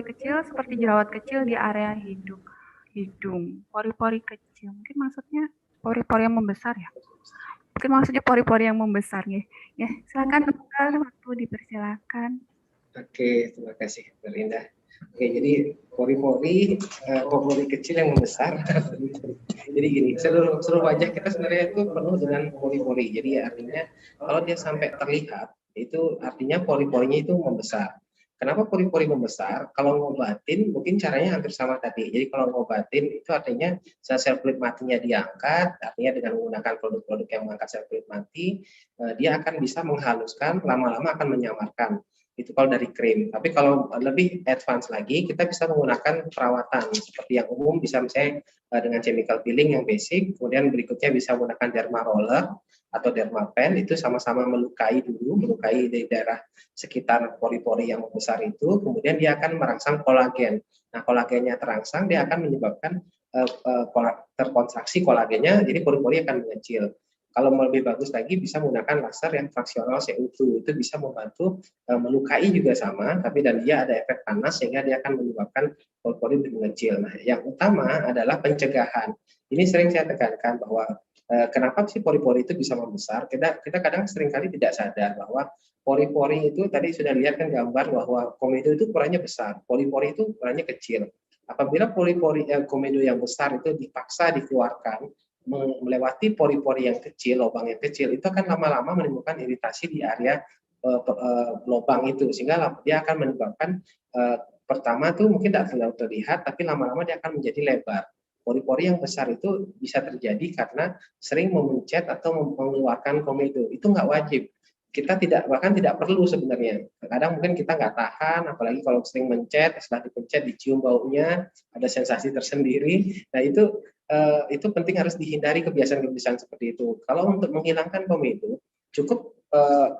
kecil seperti jerawat kecil di area hidung? Pori-pori kecil, mungkin maksudnya pori-pori yang membesar ya? Mungkin maksudnya pori-pori yang membesar ya. Ya, silakan dokter, waktu dipersilakan. Oke, terima kasih Berinda. Oke, jadi pori-pori kecil yang membesar. Jadi gini, seluruh wajah kita sebenarnya itu penuh dengan pori-pori. Jadi artinya kalau dia sampai terlihat, itu artinya pori-porinya itu membesar. Kenapa pori-pori membesar? Kalau ngobatin mungkin caranya hampir sama tadi. Jadi kalau ngobatin itu artinya sel kulit matinya diangkat, artinya dengan menggunakan produk-produk yang mengangkat sel kulit mati, dia akan bisa menghaluskan, lama-lama akan menyamarkan. Itu kalau dari krim. Tapi kalau lebih advance lagi, kita bisa menggunakan perawatan seperti yang umum, bisa misalnya dengan chemical peeling yang basic, kemudian berikutnya bisa menggunakan derma roller atau derma pen, itu sama-sama melukai di daerah sekitar pori-pori yang besar itu, kemudian dia akan merangsang kolagen. Nah, kolagennya terangsang, dia akan menyebabkan terkontraksi kolagennya, jadi pori-pori akan mengecil. Kalau mau lebih bagus lagi bisa menggunakan laser yang fraksional CO2, itu bisa membantu melukai juga sama, tapi dan dia ada efek panas sehingga dia akan menyebabkan pori-pori mengecil. Nah, yang utama adalah pencegahan. Ini sering saya tekankan bahwa kenapa sih pori-pori itu bisa membesar? Kita kadang seringkali tidak sadar bahwa pori-pori itu tadi sudah lihat kan gambar bahwa komedo itu ukurannya besar, pori-pori itu ukurannya kecil. Apabila pori-pori komedo yang besar itu dipaksa dikeluarkan melewati pori-pori yang kecil, lubang yang kecil, itu akan lama-lama menimbulkan iritasi di area lubang itu, sehingga dia akan menyebabkan pertama tuh mungkin tidak terlalu terlihat, tapi lama-lama dia akan menjadi lebar. Pori-pori yang besar itu bisa terjadi karena sering memencet atau mengeluarkan komedo. Itu nggak wajib. Kita bahkan tidak perlu sebenarnya. Kadang mungkin kita nggak tahan, apalagi kalau sering mencet, setelah dipencet dicium baunya, ada sensasi tersendiri. Nah itu penting, harus dihindari kebiasaan-kebiasaan seperti itu. Kalau untuk menghilangkan komedo, cukup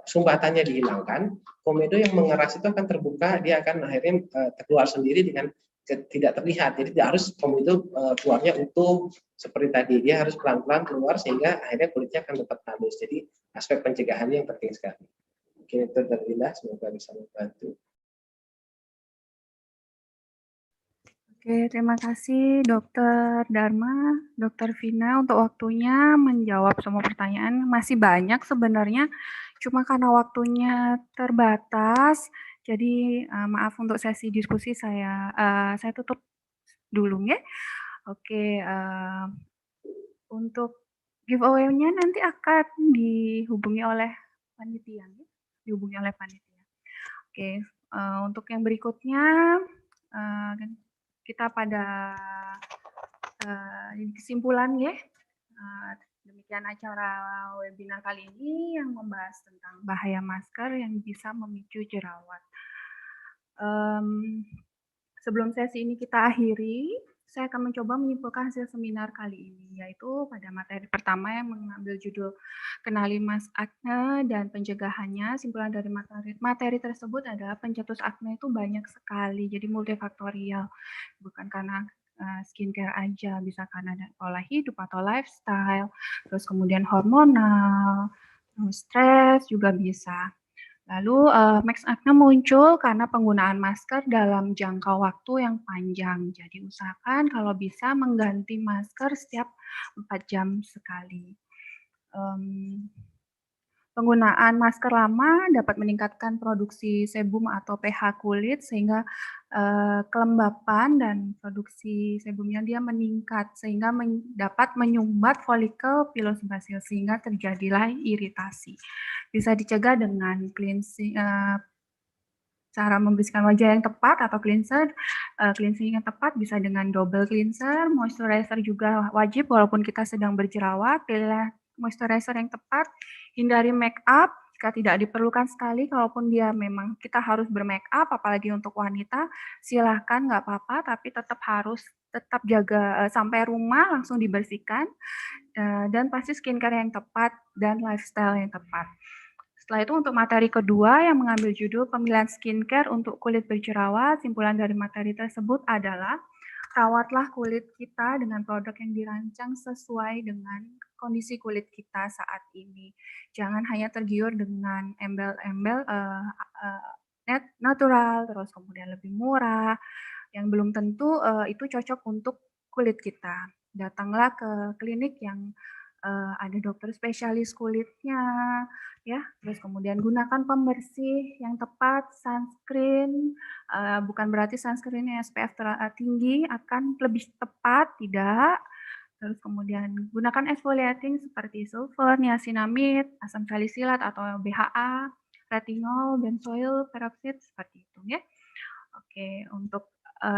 sumbatannya dihilangkan, komedo yang mengeras itu akan terbuka, dia akan akhirnya keluar sendiri dengan tidak terlihat. Jadi tidak harus komedo keluarnya utuh seperti tadi, dia harus pelan-pelan keluar sehingga akhirnya kulitnya akan tetap halus. Jadi aspek pencegahannya yang penting sekali. Mungkin itu dari Linda, semoga bisa membantu. Oke, terima kasih Dokter Dharma, Dokter Vina untuk waktunya menjawab semua pertanyaan. Masih banyak sebenarnya, cuma karena waktunya terbatas, jadi maaf untuk sesi diskusi saya tutup dulu ya. Oke, untuk giveaway-nya nanti akan dihubungi oleh panitia. Oke, untuk yang berikutnya kita pada kesimpulan ya. Demikian acara webinar kali ini yang membahas tentang bahaya masker yang bisa memicu jerawat. Sebelum sesi ini kita akhiri, saya akan mencoba menyimpulkan hasil seminar kali ini, yaitu pada materi pertama yang mengambil judul Kenali Mas Akne dan Pencegahannya. Simpulan dari materi tersebut adalah pencetus akne itu banyak sekali, jadi multifaktorial. Bukan karena skincare aja, bisa karena pola hidup atau lifestyle, terus kemudian hormonal, terus stres juga bisa. Lalu max acne muncul karena penggunaan masker dalam jangka waktu yang panjang. Jadi usahakan kalau bisa mengganti masker setiap 4 jam sekali. Penggunaan masker lama dapat meningkatkan produksi sebum atau pH kulit sehingga kelembapan dan produksi sebumnya dia meningkat sehingga dapat menyumbat folikel pilosebaceous sehingga terjadilah iritasi. Bisa dicegah dengan cleansing, cara membersihkan wajah yang tepat atau cleansing yang tepat bisa dengan double cleanser, moisturizer juga wajib walaupun kita sedang berjerawat, pilihlah moisturizer yang tepat, hindari make up jika tidak diperlukan sekali, kalaupun dia memang kita harus bermake up, apalagi untuk wanita, silahkan nggak apa-apa, tapi tetap jaga sampai rumah langsung dibersihkan, dan pasti skincare yang tepat dan lifestyle yang tepat. Setelah itu untuk materi kedua yang mengambil judul pemilihan skincare untuk kulit berjerawat, simpulan dari materi tersebut adalah rawatlah kulit kita dengan produk yang dirancang sesuai dengan kondisi kulit kita saat ini. Jangan hanya tergiur dengan embel-embel natural, terus kemudian lebih murah, yang belum tentu itu cocok untuk kulit kita. Datanglah ke klinik yang ada dokter spesialis kulitnya, ya. Terus kemudian gunakan pembersih yang tepat, sunscreen, bukan berarti sunscreen SPF tinggi akan lebih tepat, tidak. Terus kemudian gunakan exfoliating seperti sulfur, niacinamide, asam salisilat atau BHA, retinol, benzoyl peroxide seperti itu, ya. Oke, untuk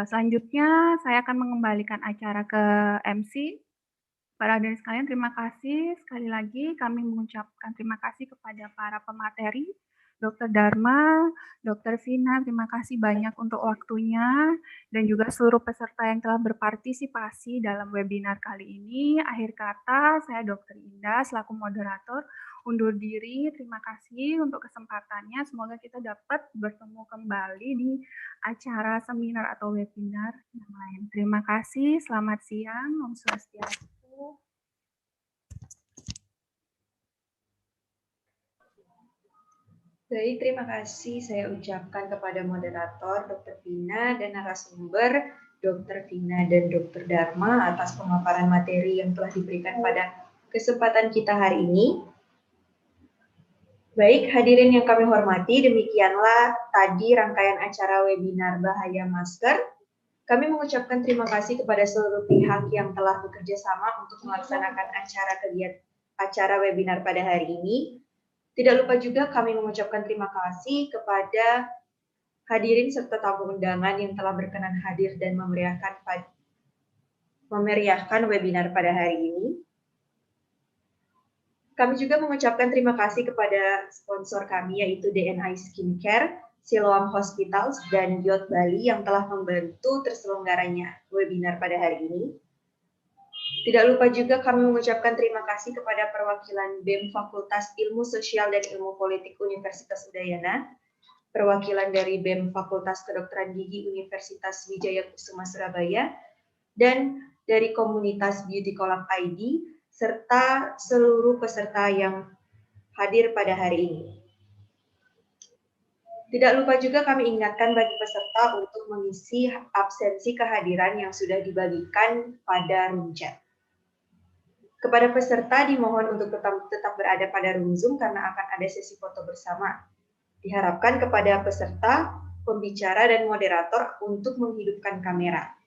selanjutnya saya akan mengembalikan acara ke MC. Para hadirin sekalian, terima kasih. Sekali lagi kami mengucapkan terima kasih kepada para pemateri, Dr. Dharma, Dr. Vina, terima kasih banyak untuk waktunya, dan juga seluruh peserta yang telah berpartisipasi dalam webinar kali ini. Akhir kata, saya Dr. Indah, selaku moderator, undur diri. Terima kasih untuk kesempatannya. Semoga kita dapat bertemu kembali di acara seminar atau webinar yang lain. Terima kasih, selamat siang, Om Swastiastu. Baik, terima kasih saya ucapkan kepada moderator Dr. Vina dan narasumber Dr. Vina dan Dr. Dharma atas pemaparan materi yang telah diberikan pada kesempatan kita hari ini. Baik, hadirin yang kami hormati, demikianlah tadi rangkaian acara webinar Bahaya Masker. Kami mengucapkan terima kasih kepada seluruh pihak yang telah bekerja sama untuk melaksanakan acara webinar pada hari ini. Tidak lupa juga kami mengucapkan terima kasih kepada hadirin serta tamu undangan yang telah berkenan hadir dan memeriahkan webinar pada hari ini. Kami juga mengucapkan terima kasih kepada sponsor kami yaitu DNI Skincare, Siloam Hospitals, dan Yacht Bali yang telah membantu terselenggaranya webinar pada hari ini. Tidak lupa juga kami mengucapkan terima kasih kepada perwakilan BEM Fakultas Ilmu Sosial dan Ilmu Politik Universitas Udayana, perwakilan dari BEM Fakultas Kedokteran Gigi Universitas Wijaya Kusuma Surabaya, dan dari komunitas Beauty Collab ID, serta seluruh peserta yang hadir pada hari ini. Tidak lupa juga kami ingatkan bagi peserta untuk mengisi absensi kehadiran yang sudah dibagikan pada room chat. Kepada peserta dimohon untuk tetap berada pada room Zoom karena akan ada sesi foto bersama. Diharapkan kepada peserta, pembicara, dan moderator untuk menghidupkan kamera.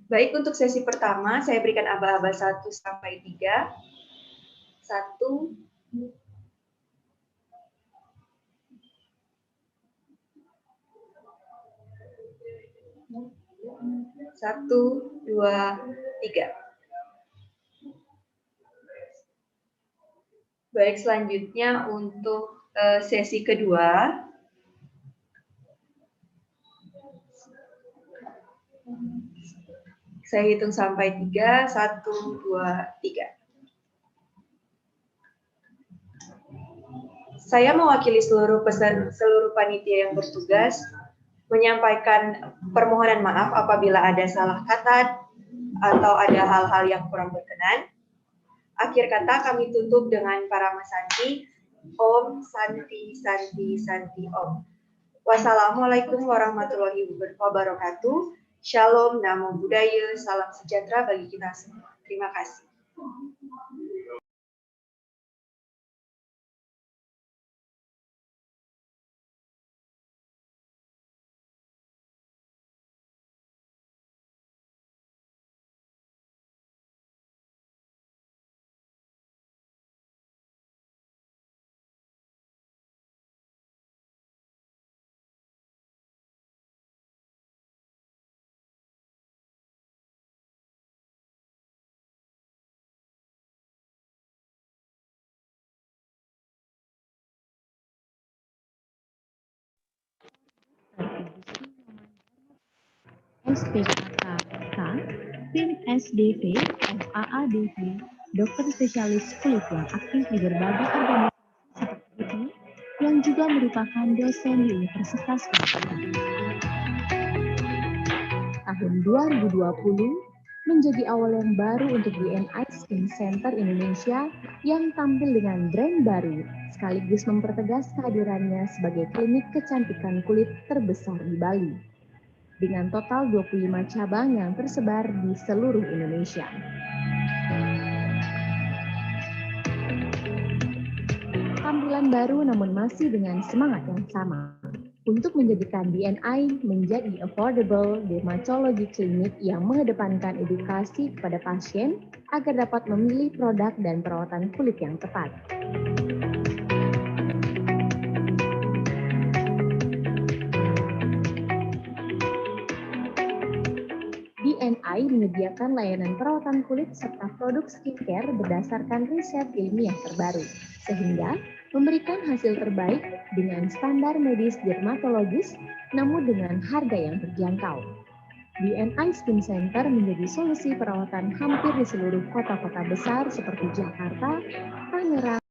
Baik, untuk sesi pertama saya berikan aba-aba 1 sampai 3. 1, 1, 2, 3. Baik, selanjutnya untuk sesi kedua. Saya hitung sampai 3, 1, 2, 3. Saya mewakili seluruh panitia yang bertugas menyampaikan permohonan maaf apabila ada salah kata atau ada hal-hal yang kurang berkenan? Akhir kata kami tutup dengan Parama Santi. Om Santi Santi Santi Om. Wassalamualaikum warahmatullahi wabarakatuh. Shalom, Namo Buddhaya, salam sejahtera bagi kita semua. Terima kasih. SPKK, tim SDV, FAADV, dokter spesialis kulit yang aktif di berbagai organisasi seperti itu, yang juga merupakan dosen di Universitas Unpad. Tahun 2020 menjadi awal yang baru untuk BNI Skin Center Indonesia yang tampil dengan brand baru, sekaligus mempertegas kehadirannya sebagai klinik kecantikan kulit terbesar di Bali, dengan total 25 cabang yang tersebar di seluruh Indonesia. Tampilan baru namun masih dengan semangat yang sama, untuk menjadikan BNI menjadi affordable dermatology clinic yang mengedepankan edukasi kepada pasien agar dapat memilih produk dan perawatan kulit yang tepat. BNI menyediakan layanan perawatan kulit serta produk skincare berdasarkan riset ilmiah terbaru, sehingga memberikan hasil terbaik dengan standar medis dermatologis, namun dengan harga yang terjangkau. BNI Skin Center menjadi solusi perawatan hampir di seluruh kota-kota besar seperti Jakarta, Tangerang,